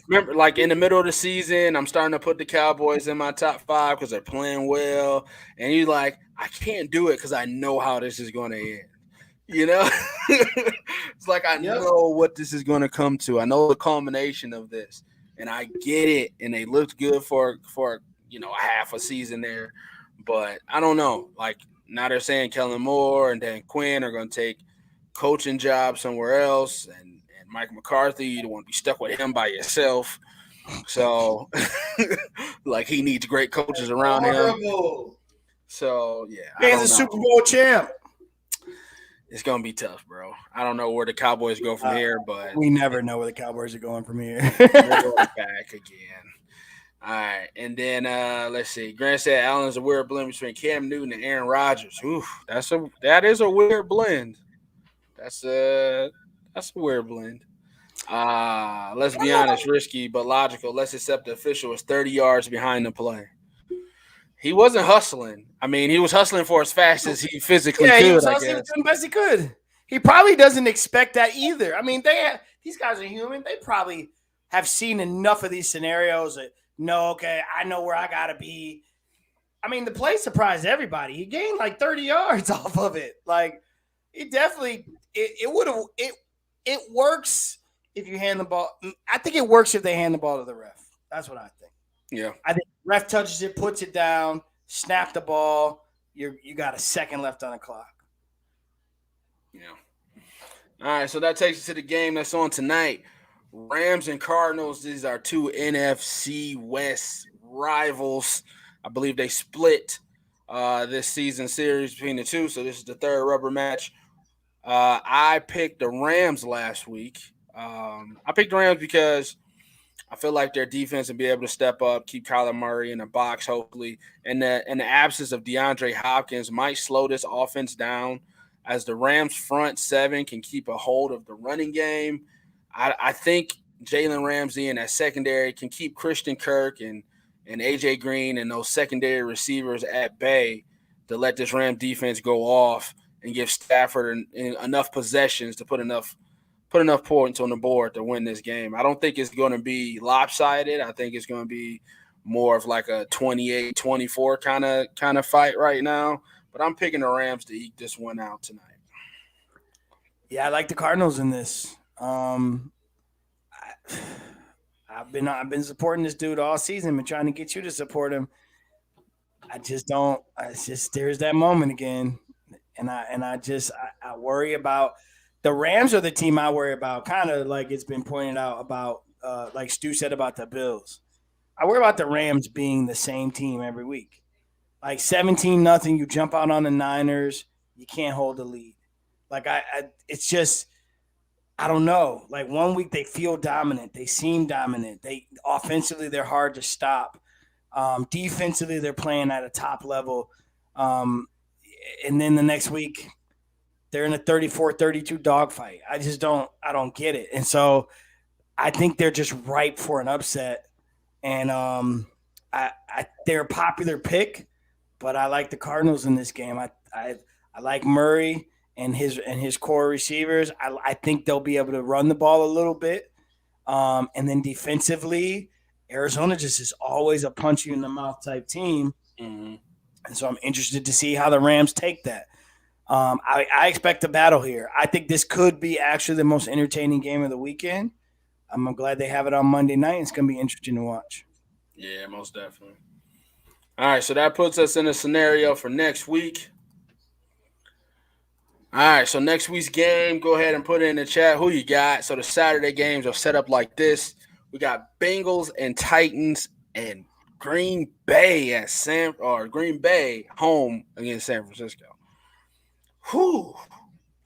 [SPEAKER 1] Remember, like in the middle of the season, I'm starting to put the Cowboys in my top 5 because they're playing well, and you're like, I can't do it because I know how this is going to end. You know, it's like I know what this is going to come to. I know the culmination of this, and I get it. And they looked good for a half a season there, but I don't know. Like now they're saying Kellen Moore and Dan Quinn are going to take coaching jobs somewhere else, and Mike McCarthy, you don't want to be stuck with him by yourself. So, like he needs great coaches around him. So yeah,
[SPEAKER 2] he's a Super Bowl champ.
[SPEAKER 1] It's gonna be tough, bro. I don't know where the Cowboys go from here, but
[SPEAKER 2] we never know where the Cowboys are going from here.
[SPEAKER 1] We're going back again. All right, and then let's see. Grant said Allen's a weird blend between Cam Newton and Aaron Rodgers. Oof, that is a weird blend. That's a weird blend. Let's be honest, risky but logical. Let's accept the official was 30 yards behind the play. He wasn't hustling. I mean, he was hustling for as fast as he physically could.
[SPEAKER 2] He was hustling as best he could. He probably doesn't expect that either. I mean, these guys are human. They probably have seen enough of these scenarios that I know where I gotta be. I mean, the play surprised everybody. He gained like 30 yards off of it. Like, it definitely it works if you hand the ball. I think it works if they hand the ball to the ref. That's what I think.
[SPEAKER 1] Yeah.
[SPEAKER 2] I think ref touches it, puts it down, snap the ball. You got a second left on the clock.
[SPEAKER 1] Yeah. All right, so that takes us to the game that's on tonight. Rams and Cardinals. These are two NFC West rivals. I believe they split this season series between the two, so this is the third rubber match. I picked the Rams last week. I picked the Rams because I feel like their defense will be able to step up, keep Kyler Murray in the box, hopefully. And the absence of DeAndre Hopkins might slow this offense down as the Rams' front seven can keep a hold of the running game. I think Jalen Ramsey and that secondary can keep Christian Kirk and A.J. Green and those secondary receivers at bay to let this Ram defense go off and give Stafford enough possessions to put enough points on the board to win this game. I don't think it's going to be lopsided. I think it's going to be more of like a 28-24 kind of fight right now. But I'm picking the Rams to eke this one out tonight.
[SPEAKER 2] Yeah, I like the Cardinals in this. I've been supporting this dude all season. Been trying to get you to support him. I just don't. There's that moment again, and I worry about. The Rams are the team I worry about, kind of like it's been pointed out about, like Stu said about the Bills. I worry about the Rams being the same team every week. Like 17-0, you jump out on the Niners, you can't hold the lead. Like it's just, I don't know. Like one week they feel dominant, they seem dominant. Offensively they're hard to stop. Defensively they're playing at a top level, and then the next week they're in a 34-32 dogfight. I don't get it. And so I think they're just ripe for an upset. And they're a popular pick, but I like the Cardinals in this game. I like Murray and his core receivers. I think they'll be able to run the ball a little bit. And then defensively, Arizona just is always a punch you in the mouth type team.
[SPEAKER 1] Mm-hmm. And
[SPEAKER 2] so I'm interested to see how the Rams take that. I expect a battle here. I think this could be actually the most entertaining game of the weekend. I'm glad they have it on Monday night. It's going to be interesting to watch.
[SPEAKER 1] Yeah, most definitely. All right, so that puts us in a scenario for next week. All right, so next week's game, go ahead and put it in the chat who you got. So the Saturday games are set up like this. We got Bengals and Titans and Green Bay Green Bay home against San Francisco. Whew.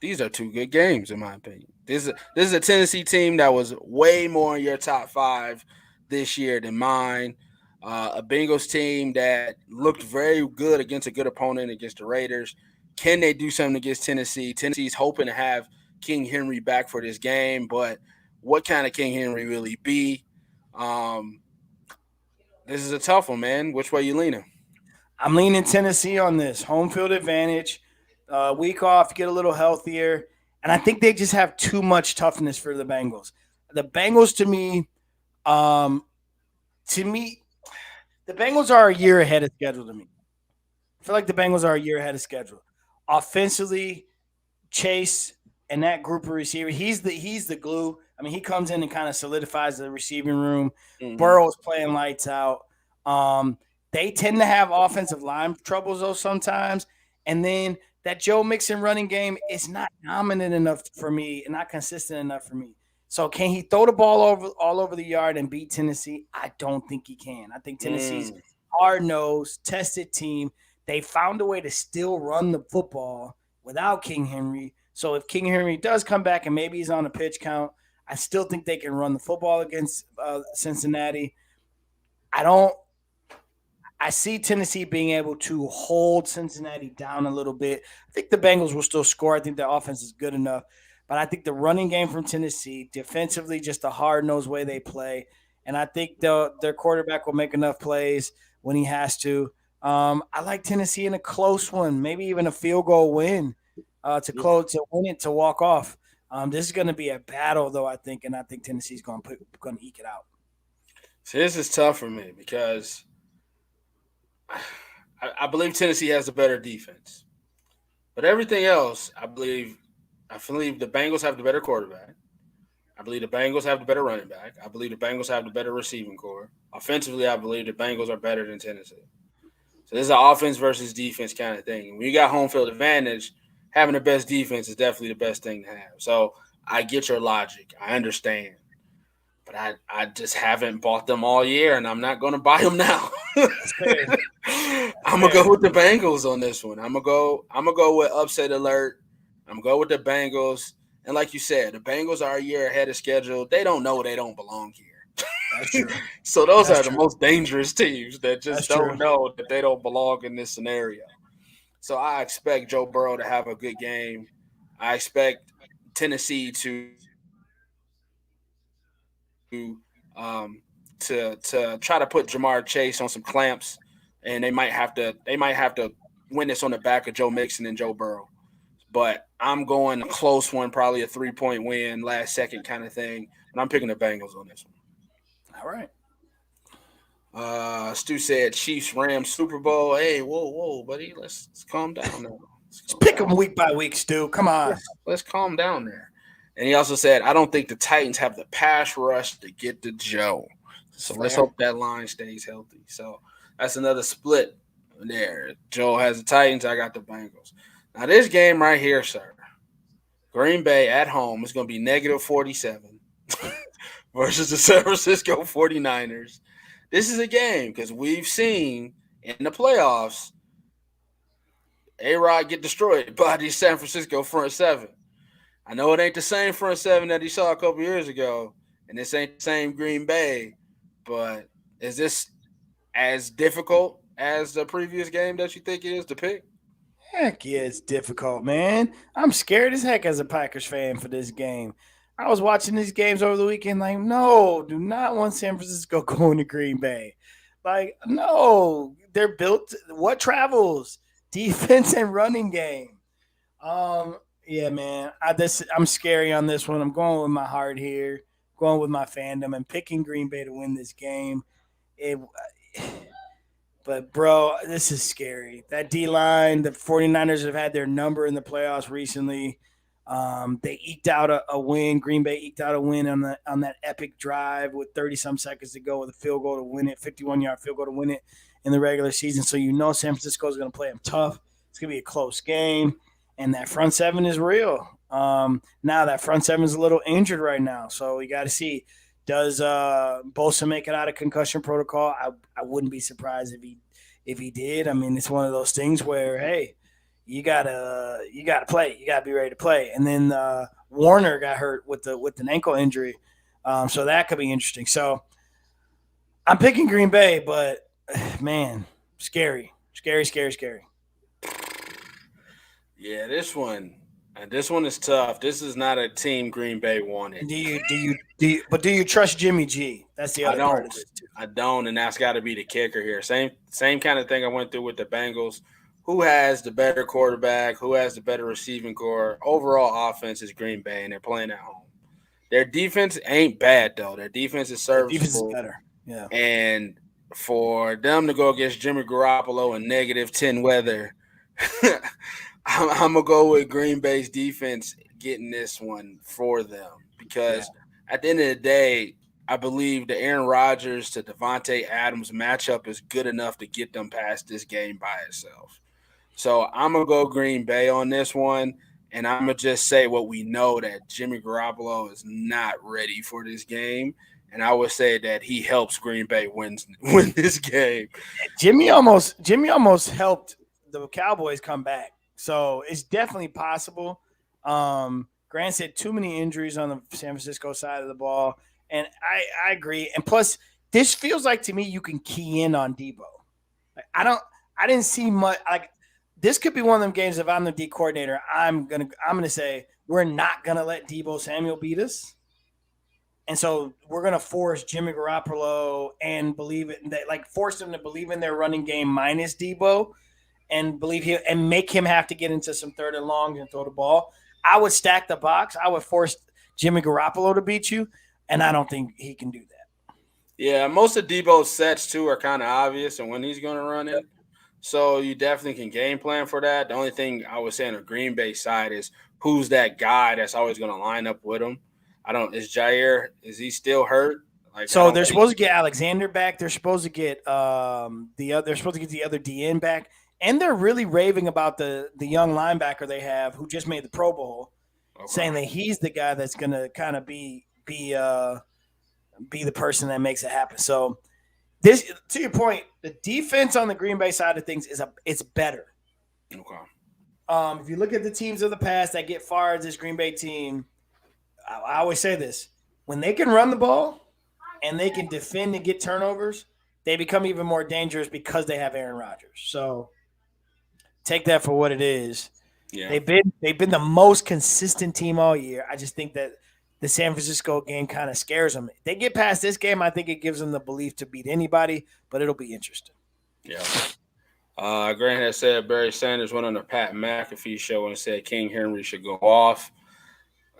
[SPEAKER 1] These are two good games, in my opinion. This is a Tennessee team that was way more in your top five this year than mine. A Bengals team that looked very good against a good opponent against the Raiders. Can they do something against Tennessee? Tennessee's hoping to have King Henry back for this game, but what kind of King Henry will he be? Um, this is a tough one, man. Which way you leaning?
[SPEAKER 2] I'm leaning Tennessee on this home field advantage. Week off, get a little healthier, and I think they just have too much toughness for the Bengals. The Bengals, um, to me, the Bengals are a year ahead of schedule. To me, I feel like the Bengals are a year ahead of schedule. Offensively, Chase and that group of receivers, he's the glue. I mean, he comes in and kind of solidifies the receiving room.
[SPEAKER 1] Mm-hmm.
[SPEAKER 2] Burrow's playing lights out. Um, they tend to have offensive line troubles though sometimes, and then that Joe Mixon running game is not dominant enough for me and not consistent enough for me. So can he throw the ball all over the yard and beat Tennessee? I don't think he can. I think Tennessee's hard nosed, tested team. They found a way to still run the football without King Henry. So if King Henry does come back and maybe he's on a pitch count, I still think they can run the football against Cincinnati. I don't. I see Tennessee being able to hold Cincinnati down a little bit. I think the Bengals will still score. I think their offense is good enough. But I think the running game from Tennessee, defensively, just the hard-nosed way they play. And I think their quarterback will make enough plays when he has to. I like Tennessee in a close one, maybe even a field goal win to win it, to walk off. This is going to be a battle, though, I think, and I think Tennessee's going to eke it out.
[SPEAKER 1] So this is tough for me because I believe Tennessee has a better defense, but everything else, I believe the Bengals have the better quarterback. I believe the Bengals have the better running back. I believe the Bengals have the better receiving core. Offensively, I believe the Bengals are better than Tennessee. So this is an offense versus defense kind of thing. When you got home field advantage, having the best defense is definitely the best thing to have. So I get your logic. I understand. But I just haven't bought them all year, and I'm not going to buy them now.
[SPEAKER 2] That's fair.
[SPEAKER 1] I'm gonna go with the Bengals on this one. I'm gonna go with upset alert. I'm gonna go with the Bengals. And like you said, the Bengals are a year ahead of schedule. They don't know they don't belong
[SPEAKER 2] That's
[SPEAKER 1] here.
[SPEAKER 2] true.
[SPEAKER 1] So those
[SPEAKER 2] That's
[SPEAKER 1] are the
[SPEAKER 2] true.
[SPEAKER 1] most dangerous teams that just
[SPEAKER 2] That's
[SPEAKER 1] don't
[SPEAKER 2] true.
[SPEAKER 1] know that they don't belong in this scenario. So I expect Joe Burrow to have a good game. I expect Tennessee to try to put Jamar Chase on some clamps, and they might have to win this on the back of Joe Mixon and Joe Burrow. But I'm going a close one, probably a 3-point win, last second kind of thing. And I'm picking the Bengals on this
[SPEAKER 2] All right.
[SPEAKER 1] one. Stu said Chiefs Rams Super Bowl. Hey, whoa, buddy, let's calm down now. Let's
[SPEAKER 2] Just
[SPEAKER 1] calm
[SPEAKER 2] pick
[SPEAKER 1] down.
[SPEAKER 2] them week by week, Stu. Come
[SPEAKER 1] Yeah,
[SPEAKER 2] on.
[SPEAKER 1] let's calm down there. And he also said, I don't think the Titans have the pass rush to get to Joe. So let's
[SPEAKER 2] Fair.
[SPEAKER 1] hope that line stays healthy. So that's another split there. Joe has the Titans. I got the Bengals. Now, this game right here, sir, Green Bay at home is going to be negative 47 versus the San Francisco 49ers. This is a game because we've seen in the playoffs A-Rod get destroyed by the San Francisco front seven. I know it ain't the same front seven that he saw a couple years ago, and this ain't the same Green Bay, but is this as difficult as the previous game that you think it is to pick?
[SPEAKER 2] Heck yeah, it's difficult, man. I'm scared as heck as a Packers fan for this game. I was watching these games over the weekend, like, no, do not want San Francisco going to Green Bay. Like, no, they're built. What travels? Defense and running game. Yeah, man. I'm scary on this one. I'm going with my heart here, going with my fandom, and picking Green Bay to win this game. It, but bro, this is scary. That D line, the 49ers have had their number in the playoffs recently. They eked out a win. Green Bay eked out a win on that epic drive with 30 some seconds to go with a field goal to win it, 51-yard field goal to win it in the regular season. So you know San Francisco is going to play them tough. It's going to be a close game, and that front seven is real. Now that front seven is a little injured right now, so we got to see. Does Bosa make it out of concussion protocol? I wouldn't be surprised if he did. I mean, it's one of those things where, hey, you gotta play. You gotta be ready to play. And then Warner got hurt with an ankle injury, so that could be interesting. So I'm picking Green Bay, but man, scary, scary, scary, scary.
[SPEAKER 1] Yeah, this one is tough. This is not a team Green Bay wanted.
[SPEAKER 2] But do you trust Jimmy G? That's the
[SPEAKER 1] I
[SPEAKER 2] other part
[SPEAKER 1] don't.
[SPEAKER 2] of it too.
[SPEAKER 1] I don't, and that's got to be the kicker here. Same kind of thing I went through with the Bengals. Who has the better quarterback? Who has the better receiving core? Overall offense is Green Bay, and they're playing at home. Their defense ain't bad though. Their defense is
[SPEAKER 2] The defense is
[SPEAKER 1] serviceable,
[SPEAKER 2] better. Yeah.
[SPEAKER 1] and for them to go against Jimmy Garoppolo in -10 weather, I'm gonna go with Green Bay's defense getting this one for them
[SPEAKER 2] Yeah.
[SPEAKER 1] because at the end of the day, I believe the Aaron Rodgers to Devontae Adams matchup is good enough to get them past this game by itself. So I'm gonna go Green Bay on this one, and I'm gonna just say what we know that Jimmy Garoppolo is not ready for this game, and I would say that he helps Green Bay win this game.
[SPEAKER 2] Jimmy almost helped the Cowboys come back. So it's definitely possible. Grant said too many injuries on the San Francisco side of the ball. And I agree. And plus, this feels like to me you can key in on Debo. Like, I didn't see much like this could be one of them games if I'm the D coordinator, I'm gonna say we're not gonna let Debo Samuel beat us. And so we're gonna force Jimmy Garoppolo and believe it that like force them to believe in their running game minus Debo and believe him and make him have to get into some third and longs and throw the ball. I would stack the box. I would force Jimmy Garoppolo to beat you, and I don't think he can do that.
[SPEAKER 1] Yeah, most of Debo's sets too are kind of obvious and when he's going to run it. So you definitely can game plan for that. The only thing I would say on the Green Bay side is who's that guy that's always going to line up with him. I don't. Is Jair? Is he still hurt? Like I
[SPEAKER 2] So
[SPEAKER 1] don't
[SPEAKER 2] they're
[SPEAKER 1] think.
[SPEAKER 2] supposed to get Alexander back. They're supposed to get the other. They're supposed to get the other DN back, and they're really raving about the young linebacker they have who just made the Pro Bowl, saying
[SPEAKER 1] Okay.
[SPEAKER 2] that he's the guy that's going to kind of be the person that makes it happen. So this, to your point, the defense on the Green Bay side of things it's better.
[SPEAKER 1] Okay.
[SPEAKER 2] If you look at the teams of the past that get far as this Green Bay team, I always say this: when they can run the ball and they can defend and get turnovers, they become even more dangerous because they have Aaron Rodgers. So take that for what it is.
[SPEAKER 1] Yeah.
[SPEAKER 2] They've been the most consistent team all year. I just think that the San Francisco game kind of scares them. If they get past this game, I think it gives them the belief to beat anybody, but it'll be interesting.
[SPEAKER 1] Yeah. Grant had said Barry Sanders went on the Pat McAfee show and said King Henry should go off.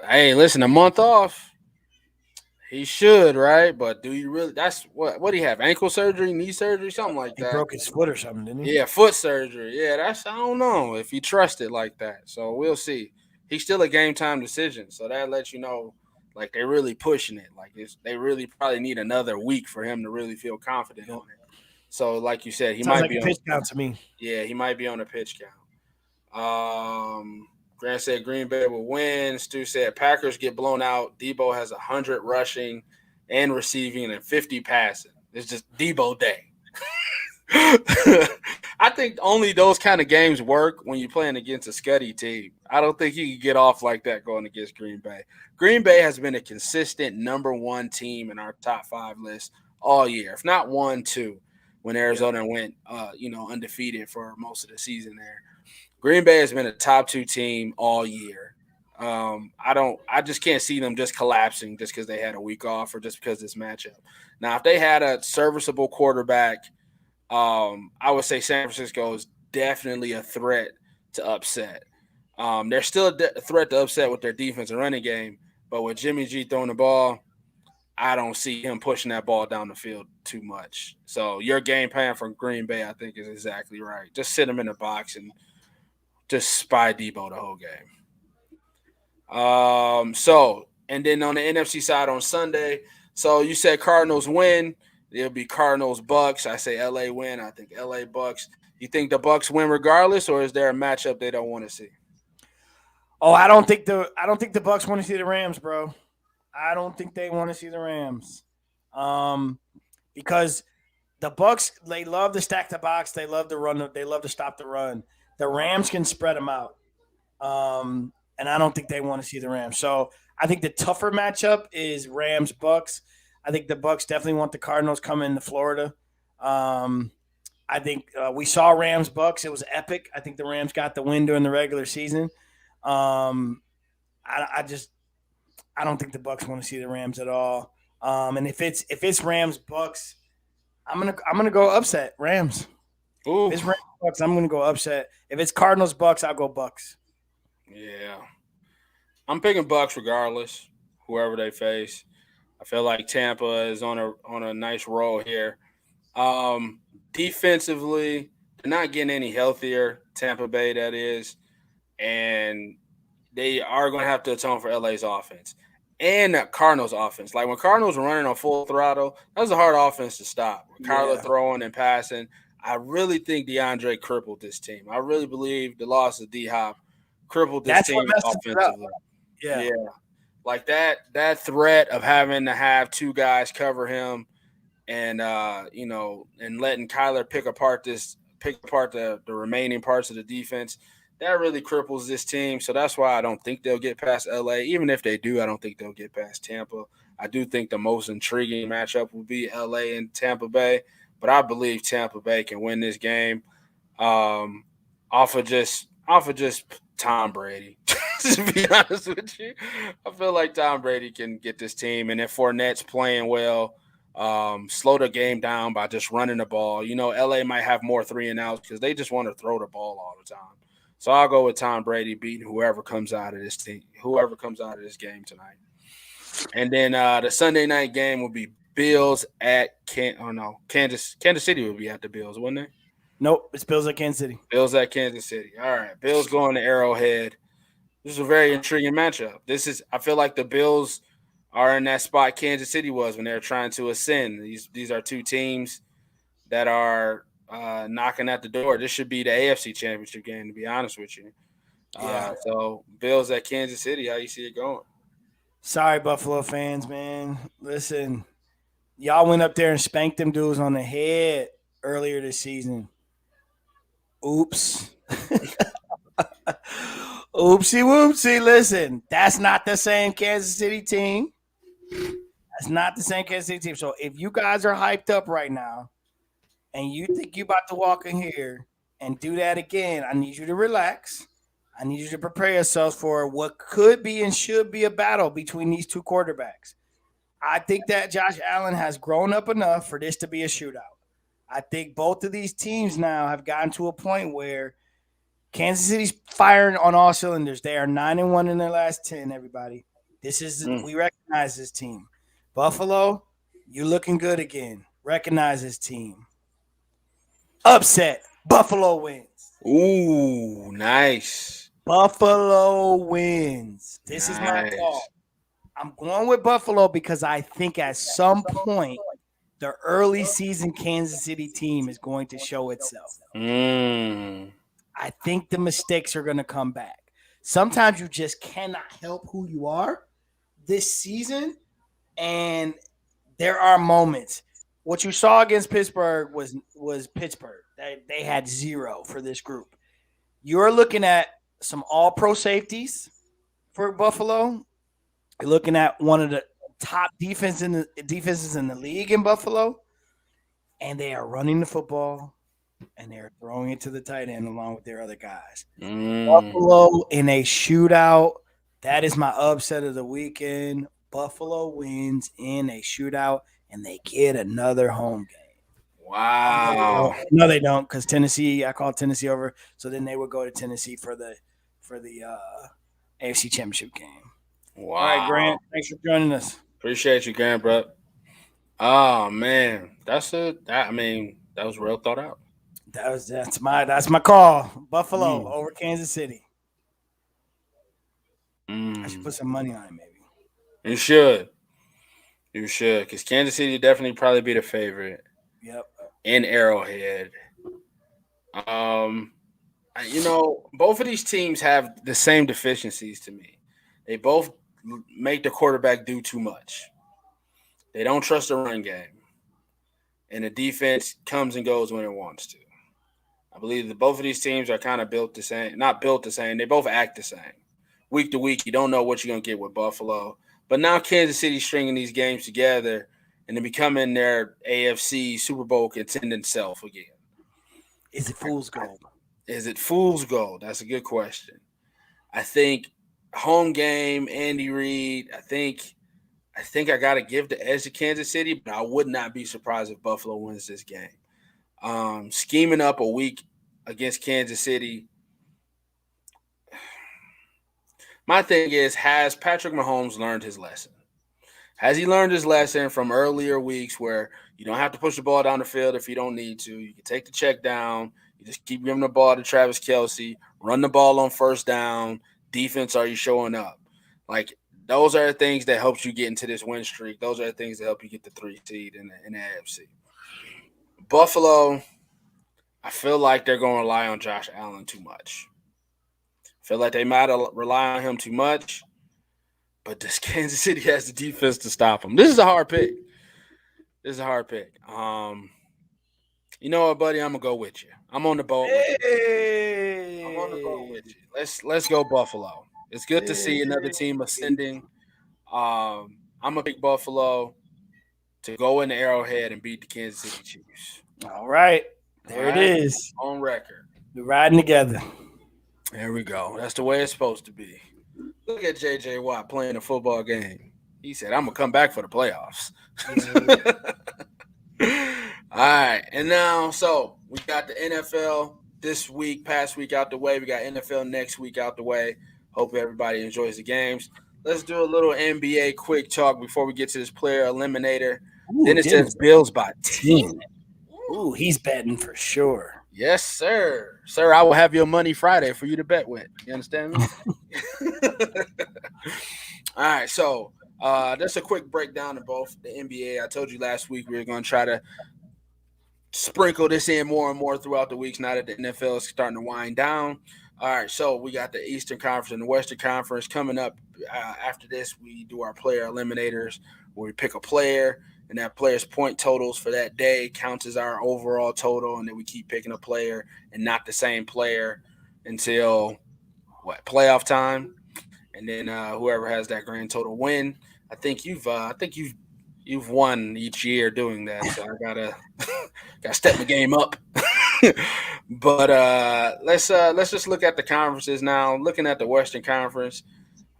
[SPEAKER 1] Hey, listen, a month off. He should, right? But do you really? That's what do you have? Ankle surgery, knee surgery, something like
[SPEAKER 2] He
[SPEAKER 1] that.
[SPEAKER 2] broke his foot or something, didn't he?
[SPEAKER 1] Yeah, foot surgery. Yeah, that's I don't know if you trust it like that. So we'll see. He's still a game time decision, so that lets you know like they're really pushing it. Like they really probably need another week for him to really feel confident on
[SPEAKER 2] Yep.
[SPEAKER 1] it. So like you said, he
[SPEAKER 2] Sounds
[SPEAKER 1] might
[SPEAKER 2] like
[SPEAKER 1] be
[SPEAKER 2] a
[SPEAKER 1] on.
[SPEAKER 2] pitch count to me.
[SPEAKER 1] Yeah, he might be on a pitch count. Grant said Green Bay will win. Stu said Packers get blown out. Debo has 100 rushing and receiving and 50 passing. It's just Debo day. I think only those kind of games work when you're playing against a scuddy team. I don't think you can get off like that going against Green Bay. Green Bay has been a consistent number one team in our top five list all year, if not one, two, when
[SPEAKER 2] Yep.
[SPEAKER 1] Arizona went, undefeated for most of the season there. Green Bay has been a top two team all year. I just can't see them just collapsing just because they had a week off or just because of this matchup. Now, if they had a serviceable quarterback, I would say San Francisco is definitely a threat to upset. They're still a threat to upset with their defense and running game, but with Jimmy G throwing the ball, I don't see him pushing that ball down the field too much. So your game plan for Green Bay, I think, is exactly right. Just sit him in the box and just spy Debo the whole game. So and then on the NFC side on Sunday, so you said Cardinals win. It'll be Cardinals Bucks. I say LA win. I think LA Bucks. You think the Bucks win regardless, or is there a matchup they don't want to see?
[SPEAKER 2] Oh, I don't think the Bucks want to see the Rams, bro. I don't think they want to see the Rams. Because the Bucks, they love to stack the box. They love to run. They love to stop the run. The Rams can spread them out. And I don't think they want to see the Rams. So I think the tougher matchup is Rams Bucks. I think the Bucks definitely want the Cardinals coming to Florida. I think we saw Rams Bucks. It was epic. I think the Rams got the win during the regular season. I don't think the Bucks want to see the Rams at all. And if it's Rams Bucks, I'm gonna go upset Rams.
[SPEAKER 1] Ooh.
[SPEAKER 2] If it's Rams Bucks, I'm gonna go upset. If it's Cardinals Bucks, I'll go Bucks.
[SPEAKER 1] Yeah. I'm picking Bucks regardless, whoever they face. I feel like Tampa is on a nice roll here. Defensively, they're not getting any healthier, Tampa Bay that is, and they are going to have to atone for LA's offense and Cardinals offense. Like when Cardinals were running on full throttle, that was a hard offense to stop. With Kyler throwing and passing, I really think DeAndre crippled this team. I really believe the loss of D-Hop crippled this team offensively.
[SPEAKER 2] Yeah.
[SPEAKER 1] Like that threat of having to have two guys cover him and and letting Kyler pick apart the remaining parts of the defense, that really cripples this team. So that's why I don't think they'll get past LA. Even if they do, I don't think they'll get past Tampa. I do think the most intriguing matchup will be LA and Tampa Bay, but I believe Tampa Bay can win this game off of just Tom Brady. To be honest with you, I feel like Tom Brady can get this team, and if Fournette's playing well, slow the game down by just running the ball. LA might have more 3-and-outs because they just want to throw the ball all the time. So I'll go with Tom Brady beating whoever comes out of this game tonight. And then the Sunday night game will be Bills at Kansas City will be at the Bills, wouldn't they?
[SPEAKER 2] Nope, it's Bills at Kansas City.
[SPEAKER 1] Bills at Kansas City. All right, Bills going to Arrowhead. This is a very intriguing matchup. I feel like the Bills are in that spot Kansas City was when they were trying to ascend. These are two teams that are knocking at the door. This should be the AFC Championship game, to be honest with you. So Bills at Kansas City, how you see it going?
[SPEAKER 2] Sorry, Buffalo fans, man. Listen, y'all went up there and spanked them dudes on the head earlier this season. Oops. Oopsie whoopsie. Listen, that's not the same Kansas City team. That's not the same Kansas City team. So if you guys are hyped up right now and you think you're about to walk in here and do that again, I need you to relax. I need you to prepare yourselves for what could be and should be a battle between these two quarterbacks. I think that Josh Allen has grown up enough for this to be a shootout. I think both of these teams now have gotten to a point where Kansas City's firing on all cylinders. They are 9-1 in their last 10, everybody. We recognize this team. Buffalo, you looking good again. Recognize this team. Upset. Buffalo wins.
[SPEAKER 1] Ooh, nice.
[SPEAKER 2] Buffalo wins. This is my call. I'm going with Buffalo because I think at some point the early season Kansas City team is going to show itself. I think the mistakes are going to come back. Sometimes you just cannot help who you are this season, and there are moments. What you saw against Pittsburgh was Pittsburgh. They had 0 for this group. You're looking at some all-pro safeties for Buffalo. You're looking at one of the top defenses in the league in Buffalo, and they are running the football. And they're throwing it to the tight end along with their other guys. Buffalo in a shootout. That is my upset of the weekend. Buffalo wins in a shootout, and they get another home game.
[SPEAKER 1] Wow.
[SPEAKER 2] No, they don't, because Tennessee. I called Tennessee over, so then they would go to Tennessee for the AFC Championship game.
[SPEAKER 1] Wow.
[SPEAKER 2] All right, Grant. Thanks for joining us.
[SPEAKER 1] Appreciate you, Grant, bro. Oh man, that was real thought out.
[SPEAKER 2] That's my call. Buffalo over Kansas City. I should put some money on it, maybe.
[SPEAKER 1] You should, because Kansas City definitely probably be the favorite.
[SPEAKER 2] Yep.
[SPEAKER 1] In Arrowhead. Both of these teams have the same deficiencies to me. They both make the quarterback do too much. They don't trust the run game, and the defense comes and goes when it wants to. believe that both of these teams are kind of built the same. Not built the same. They both act the same. Week to week, you don't know what you're going to get with Buffalo. But now Kansas City's stringing these games together and then becoming their AFC Super Bowl contending self again.
[SPEAKER 2] Is it fool's gold?
[SPEAKER 1] Is it fool's gold? That's a good question. I think home game, Andy Reid, I think I got to give the edge to Kansas City, but I would not be surprised if Buffalo wins this game. Scheming up a week against Kansas City. My thing is, has Patrick Mahomes learned his lesson? Has he learned his lesson from earlier weeks where you don't have to push the ball down the field if you don't need to? You can take the check down. You just keep giving the ball to Travis Kelce, run the ball on first down. Defense, are you showing up? Like, those are the things that helps you get into this win streak. Those are the things that help you get the 3 seed in the AFC. Buffalo, I feel like they're going to rely on Josh Allen too much. I feel like they might rely on him too much, but this Kansas City has the defense to stop him. This is a hard pick. You know what, buddy? I'm going to go with you. I'm on the boat with you. I'm on the boat with you. Let's go Buffalo. It's good to see another team ascending. I'm going to pick Buffalo to go in the Arrowhead and beat the Kansas City Chiefs.
[SPEAKER 2] All right. There it is.
[SPEAKER 1] On record.
[SPEAKER 2] We're riding together.
[SPEAKER 1] There we go. That's the way it's supposed to be. Look at J.J. Watt playing a football game. He said, I'm going to come back for the playoffs. All right. And now, so we got the NFL this week, past week out the way. We got NFL next week out the way. Hope everybody enjoys the games. Let's do a little NBA quick talk before we get to this player eliminator. Then it says Bills by 10.
[SPEAKER 2] Ooh, he's betting for sure.
[SPEAKER 1] Yes, sir. Sir, I will have your money Friday for you to bet with. You understand me? All right, so that's a quick breakdown of both the NBA. I told you last week we were going to try to sprinkle this in more and more throughout the weeks now that the NFL is starting to wind down. All right, so we got the Eastern Conference and the Western Conference coming up. After this, we do our player eliminators where we pick a player, and that player's point totals for that day counts as our overall total, and then we keep picking a player and not the same player until playoff time, and then whoever has that grand total win. I think you've won each year doing that, so I gotta step the game up. But let's just look at the conferences now. Looking at the Western Conference,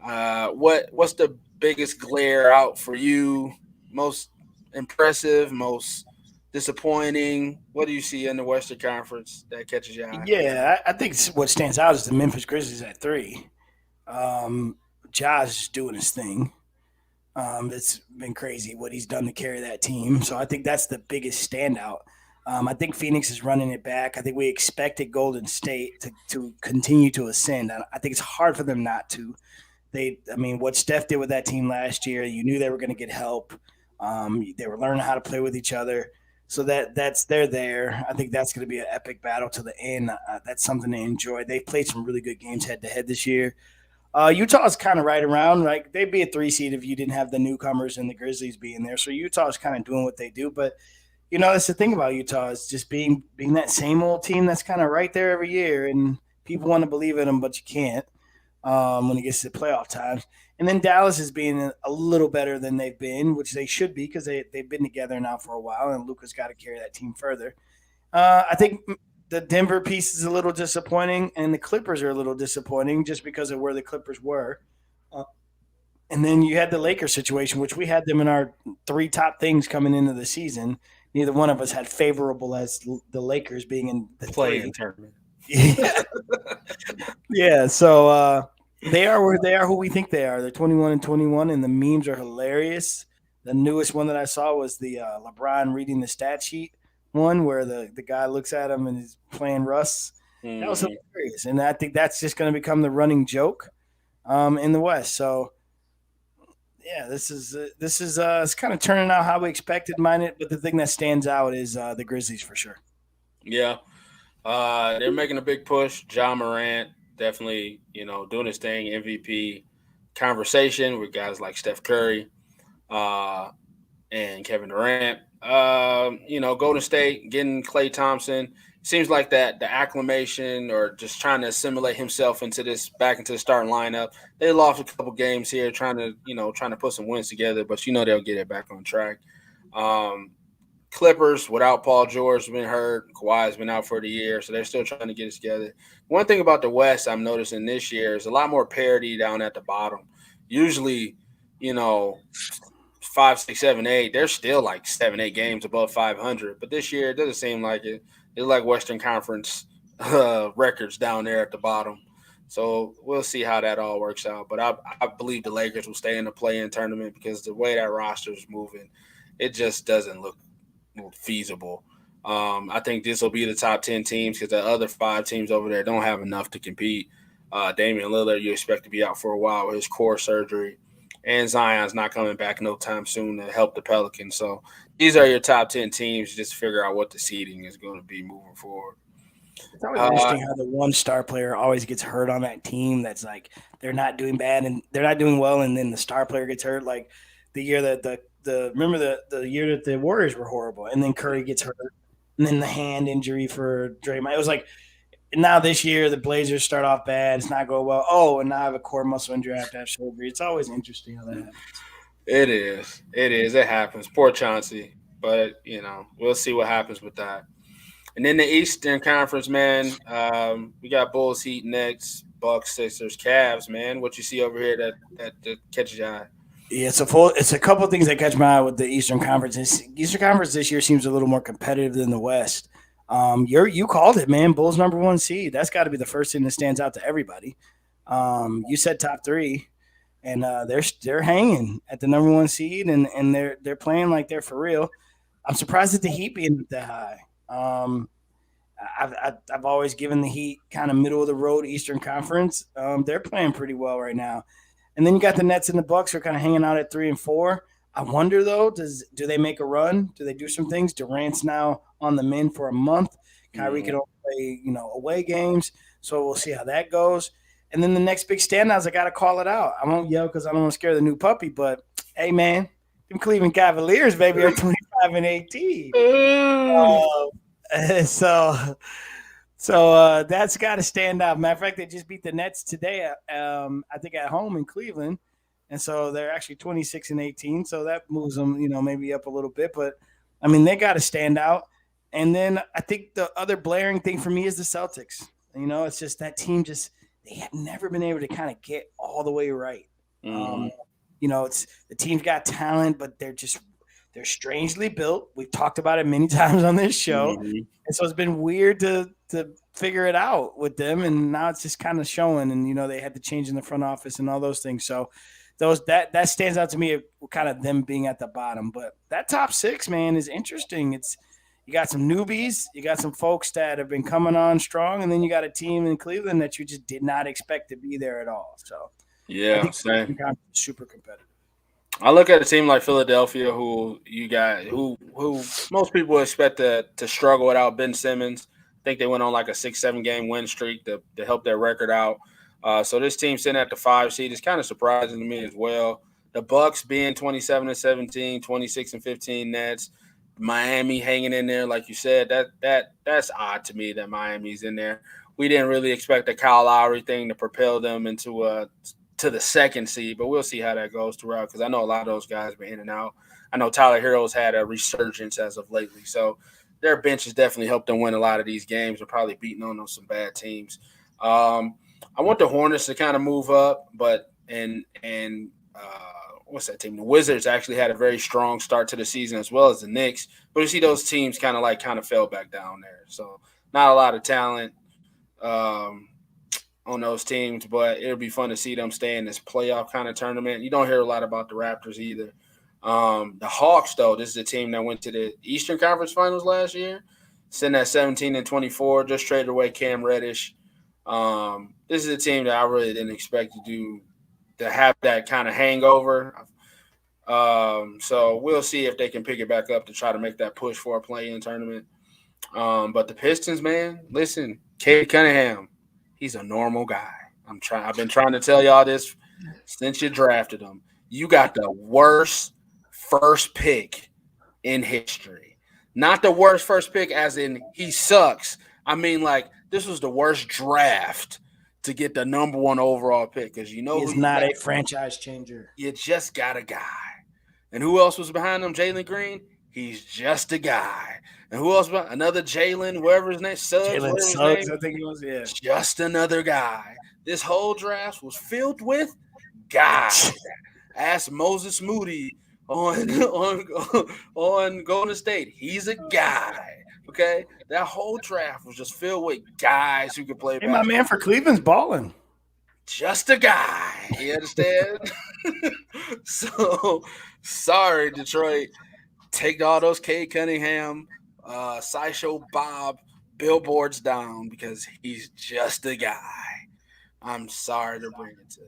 [SPEAKER 1] what's the biggest glare out for you? Most impressive, most disappointing? What do you see in the Western Conference that catches your eye?
[SPEAKER 2] Yeah, I think what stands out is the Memphis Grizzlies at 3. Josh is doing his thing. It's been crazy what he's done to carry that team. So I think that's the biggest standout. I think Phoenix is running it back. I think we expected Golden State to continue to ascend. I think it's hard for them not to. What Steph did with that team last year, you knew they were going to get help. They were learning how to play with each other. So they're there. I think that's going to be an epic battle to the end. That's something to enjoy. They've played some really good games head-to-head this year. Utah's kind of right around. Like, they'd be a 3 seed if you didn't have the newcomers and the Grizzlies being there. So Utah's kind of doing what they do. But, that's the thing about Utah is just being that same old team that's kind of right there every year. And people want to believe in them, but you can't when it gets to the playoff times. And then Dallas is being a little better than they've been, which they should be because they've been together now for a while, and Luka's got to carry that team further. I think the Denver piece is a little disappointing, and the Clippers are a little disappointing just because of where the Clippers were. And then you had the Lakers situation, which we had them in our 3 top things coming into the season. Neither one of us had favorable as the Lakers being in the
[SPEAKER 1] play-in tournament.
[SPEAKER 2] Yeah, so they are who we think they are. They're 21-21, and the memes are hilarious. The newest one that I saw was the LeBron reading the stat sheet one where the guy looks at him and is playing Russ. That was hilarious, and I think that's just going to become the running joke in the West. So, yeah, this is it's kind of turning out how we expected, but the thing that stands out is the Grizzlies for sure.
[SPEAKER 1] Yeah, they're making a big push. Ja Morant definitely, doing his thing, MVP conversation with guys like Steph Curry and Kevin Durant. Golden State getting Klay Thompson seems like that the acclimation or just trying to assimilate himself back into the starting lineup. They lost a couple games here, trying to put some wins together, but they'll get it back on track. Um, Clippers without Paul George has been hurt. Kawhi's been out for the year, so they're still trying to get it together. One thing about the West I'm noticing this year is a lot more parity down at the bottom. Usually, you know, 5, 6, 7, 8, they're still like 7, 8 games above 500. But this year, it doesn't seem like it. It's like Western Conference records down there at the bottom. So we'll see how that all works out. But I believe the Lakers will stay in the play-in tournament because the way that roster is moving, it just doesn't look feasible. I think this will be the top 10 teams because the other 5 teams over there don't have enough to compete. Damian Lillard, you expect to be out for a while with his core surgery. And Zion's not coming back no time soon to help the Pelicans. So these are your top 10 teams. Just figure out what the seeding is going to be moving forward.
[SPEAKER 2] It's always interesting how the one star player always gets hurt on that team. That's like they're not doing bad and they're not doing well, and then the star player gets hurt. Like the year that remember the year that the Warriors were horrible, and then Curry gets hurt, and then the hand injury for Draymond. It was like now this year the Blazers start off bad. It's not going well. Oh, and now I have a core muscle injury. I have to have surgery. It's always interesting how that happens.
[SPEAKER 1] It is. It happens. Poor Chauncey. But, we'll see what happens with that. And then the Eastern Conference, man, we got Bulls, Heat, Nets, Bucks, Sixers, Cavs, man. What you see over here that catches your eye?
[SPEAKER 2] Yeah, it's a couple of things that catch my eye with the Eastern Conference. Eastern Conference this year seems a little more competitive than the West. You called it, man. Bulls #1 seed. That's got to be the first thing that stands out to everybody. You said top 3, and they're hanging at the #1 seed, and they're playing like they're for real. I'm surprised at the Heat being that high. I've always given the Heat kind of middle of the road Eastern Conference. They're playing pretty well right now. And then you got the Nets and the Bucks are kind of hanging out at 3 and 4. I wonder though, do they make a run? Do they do some things? Durant's now on the mend for a month. Kyrie can only play, away games. So we'll see how that goes. And then the next big standouts, I got to call it out. I won't yell because I don't want to scare the new puppy. But hey, man, them Cleveland Cavaliers, baby, are 25 and 18. So that's got to stand out. Matter of fact, they just beat the Nets today, I think at home in Cleveland. And so they're actually 26 and 18. So that moves them, maybe up a little bit. But, I mean, they got to stand out. And then I think the other blaring thing for me is the Celtics. It's just that team they have never been able to kind of get all the way right. It's the team's got talent, but they're strangely built. We've talked about it many times on this show. And so it's been weird to figure it out with them. And now it's just kind of showing. And, they had to change in the front office and all those things. So that stands out to me, kind of them being at the bottom. But that top 6, man, is interesting. You got some newbies. You got some folks that have been coming on strong. And then you got a team in Cleveland that you just did not expect to be there at all. So,
[SPEAKER 1] yeah, same.
[SPEAKER 2] Super competitive.
[SPEAKER 1] I look at a team like Philadelphia, who most people expect to struggle without Ben Simmons. I think they went on like a 6-7 game win streak to help their record out. So this team sitting at the 5 seed is kind of surprising to me as well. The Bucks being 27 and 17, 26 and 15 Nets. Miami hanging in there, like you said. That's odd to me that Miami's in there. We didn't really expect the Kyle Lowry thing to propel them into to the 2nd seed, but we'll see how that goes throughout because I know a lot of those guys been in and out. I know Tyler Hero's had a resurgence as of lately, so their bench has definitely helped them win a lot of these games. They're probably beating on some bad teams. I want the Hornets to kind of move up, but what's that team? The Wizards actually had a very strong start to the season as well as the Knicks, but you see those teams kind of fell back down there. So not a lot of talent on those teams, but it'll be fun to see them stay in this playoff kind of tournament. You don't hear a lot about the Raptors either. The Hawks, though, this is a team that went to the Eastern Conference Finals last year, sitting at 17 and 24, just traded away Cam Reddish. This is a team that I really didn't expect to have that kind of hangover. So we'll see if they can pick it back up to try to make that push for a play-in tournament. But the Pistons, man, listen, Cade Cunningham, he's a normal guy. I've been trying to tell y'all this since you drafted him. You got the worst first pick in history. Not the worst first pick as in he sucks. I mean, like, this was the worst draft to get the number one overall pick because you know
[SPEAKER 2] He
[SPEAKER 1] who
[SPEAKER 2] is
[SPEAKER 1] you
[SPEAKER 2] not
[SPEAKER 1] got.
[SPEAKER 2] a franchise changer.
[SPEAKER 1] You just got a guy. And who else was behind him? Jalen Green? He's just a guy. And who else? Another Jalen, whatever his name, Suggs,
[SPEAKER 2] Jalen
[SPEAKER 1] whatever his
[SPEAKER 2] Suggs,
[SPEAKER 1] name.
[SPEAKER 2] I think he was. Yeah.
[SPEAKER 1] Just another guy. This whole draft was filled with guys. Ask Moses Moody on Golden State. He's a guy. Okay, that whole draft was just filled with guys who could play
[SPEAKER 2] Hey, my
[SPEAKER 1] basketball.
[SPEAKER 2] man for Cleveland's balling.
[SPEAKER 1] Just a guy. You understand? So sorry, Detroit. Take all those Cade Cunningham, Sideshow Bob billboards down because he's just a guy. I'm sorry to bring it to you.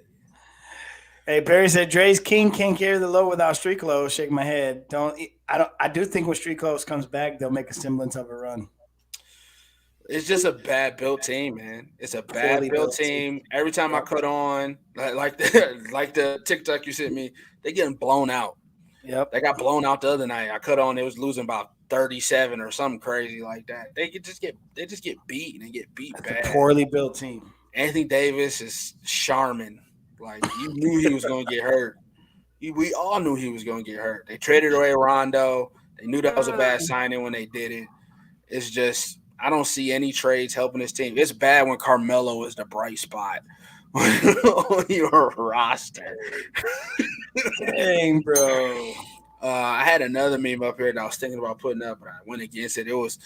[SPEAKER 2] Hey, Perry said Dre's King can't carry the load without street clothes. Shake my head. I do think when street clothes comes back, they'll make a semblance of a run.
[SPEAKER 1] It's just a bad built team, man. It's a bad
[SPEAKER 2] Poorly
[SPEAKER 1] built
[SPEAKER 2] built
[SPEAKER 1] team. Every time I
[SPEAKER 2] Yep.
[SPEAKER 1] cut on, like the TikTok you sent me, they getting blown out.
[SPEAKER 2] Yep.
[SPEAKER 1] They got blown out the other night. I cut on, it was losing about 37 or something crazy like that. They just get beat and they get beat
[SPEAKER 2] That's
[SPEAKER 1] bad.
[SPEAKER 2] a poorly built team.
[SPEAKER 1] Anthony Davis is Charmin. Like, you knew he was going to get hurt. We all knew he was going to get hurt. They traded away Rondo. They knew that was a bad signing when they did it. It's just, I don't see any trades helping this team. It's bad when Carmelo is the bright spot on your roster.
[SPEAKER 2] Dang, bro.
[SPEAKER 1] I had another meme up here that I was thinking about putting up, but I went against it. It was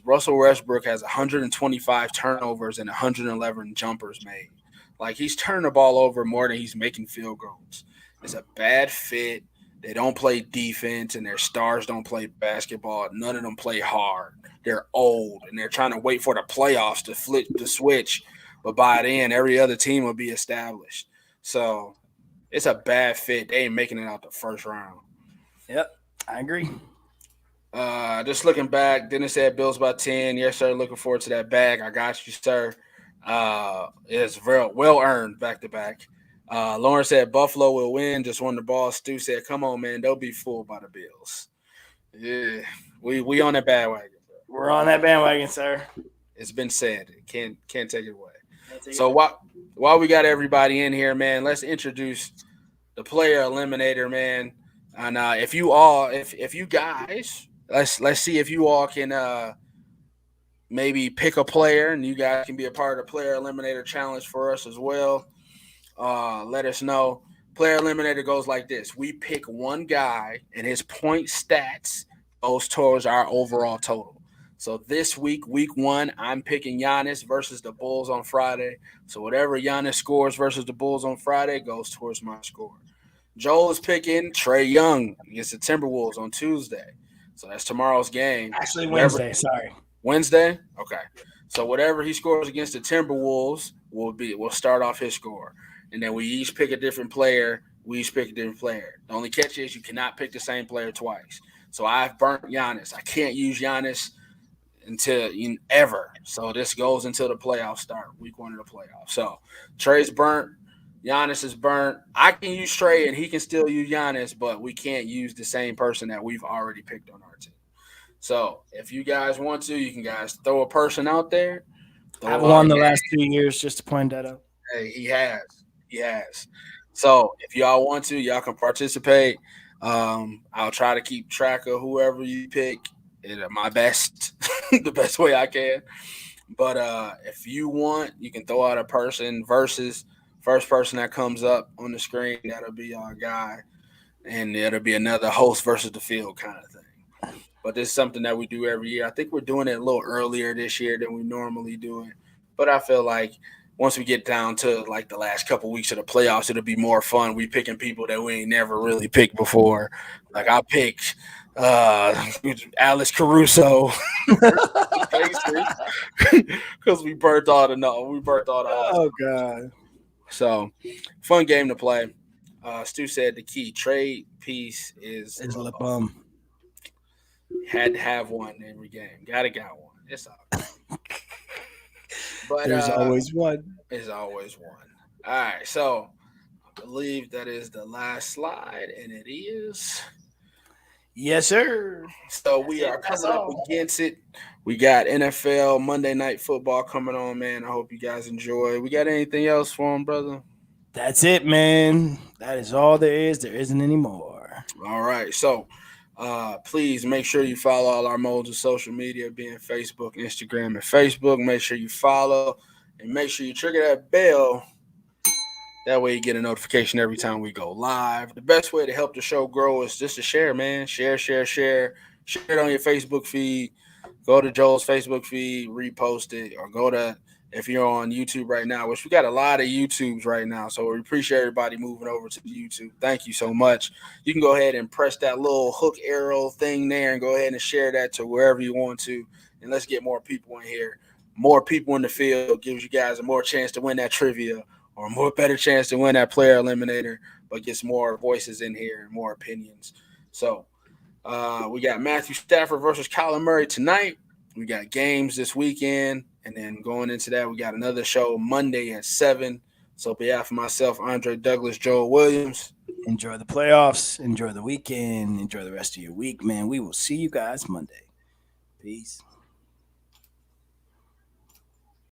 [SPEAKER 1] Russell Westbrook has 125 turnovers and 111 jumpers made. Like, he's turning the ball over more than he's making field goals. It's a bad fit. They don't play defense, and their stars don't play basketball. None of them play hard. They're old, and they're trying to wait for the playoffs to flip the switch. But by then, every other team will be established. So it's a bad fit. They ain't making it out the first round.
[SPEAKER 2] Yep, I agree.
[SPEAKER 1] Just looking back, Dennis said Bills by 10. Yes, sir. Looking forward to that bag. I got you, sir. It's very well earned back to back. Lauren said Buffalo will win. Just won the ball. Stu said, "Come on, man, don't be fooled by the Bills." Yeah, we on that bandwagon.
[SPEAKER 2] We're on that bandwagon, sir.
[SPEAKER 1] It's been said. Can't take it away. So while we got everybody in here, man, let's introduce the player eliminator, man. And if you guys, let's see if you all can maybe pick a player, and you guys can be a part of the player eliminator challenge for us as well. Let us know. Player eliminator goes like this: we pick one guy, and his point stats goes towards our overall total. So this week 1, I'm picking Giannis versus the Bulls on Friday. So whatever Giannis scores versus the Bulls on Friday goes towards my score. Joel is picking Trae Young against the Timberwolves on Tuesday. So that's tomorrow's game.
[SPEAKER 2] Actually, Wednesday. Sorry.
[SPEAKER 1] Wednesday? Okay. So whatever he scores against the Timberwolves will start off his score. And then we each pick a different player. The only catch is you cannot pick the same player twice. So I've burnt Giannis. I can't use Giannis until ever. So this goes until the playoffs start, week 1 of the playoffs. So Trae's burnt. Giannis is burnt. I can use Trae and he can still use Giannis, but we can't use the same person that we've already picked on our team. So if you guys want to, you can guys throw a person out there.
[SPEAKER 2] I've won the last 2 years, just to point that out.
[SPEAKER 1] Hey, he has. So if y'all want to, y'all can participate. I'll try to keep track of whoever you pick at my best, the best way I can. But if you want, you can throw out a person versus first person that comes up on the screen. That'll be our guy, and it'll be another host versus the field kind of thing. But this is something that we do every year. I think we're doing it a little earlier this year than we normally do it. But I feel like once we get down to like the last couple weeks of the playoffs, it'll be more fun. We picking people that we ain't never really picked before. Like I picked Alex Caruso because we burnt all the
[SPEAKER 2] Oh God.
[SPEAKER 1] So fun game to play. Stu said the key trade piece is
[SPEAKER 2] Le Bum.
[SPEAKER 1] Had to have one every game. Got one. It's all good. But
[SPEAKER 2] there's always one.
[SPEAKER 1] There's always one. All right, so I believe that is the last slide, and it is.
[SPEAKER 2] Yes, sir.
[SPEAKER 1] So
[SPEAKER 2] That's
[SPEAKER 1] we
[SPEAKER 2] it.
[SPEAKER 1] are
[SPEAKER 2] That's
[SPEAKER 1] coming up
[SPEAKER 2] all.
[SPEAKER 1] against it. We got NFL Monday Night Football coming on, man. I hope you guys enjoy. We got anything else for them, brother?
[SPEAKER 2] That's it, man. That is all there is. There isn't any more.
[SPEAKER 1] All right. So please make sure you follow all our modes of social media, being Facebook, Instagram, and Facebook. Make sure you follow and make sure you trigger that bell. That way you get a notification every time we go live. The best way to help the show grow is just to share, man. Share, share, share. Share it on your Facebook feed. Go to Joel's Facebook feed, repost it, or go to if you're on YouTube right now, which we got a lot of YouTubes right now. So we appreciate everybody moving over to YouTube. Thank you so much. You can go ahead and press that little hook arrow thing there and go ahead and share that to wherever you want to. And let's get more people in here. More people in the field gives you guys a more chance to win that trivia or a more better chance to win that player eliminator, but gets more voices in here and more opinions. So we got Matthew Stafford versus Kyler Murray tonight. We got games this weekend, and then going into that, we got another show Monday at 7. So, on behalf of myself, Andre Douglas, Joel Williams.
[SPEAKER 2] Enjoy the playoffs. Enjoy the weekend. Enjoy the rest of your week, man. We will see you guys Monday. Peace.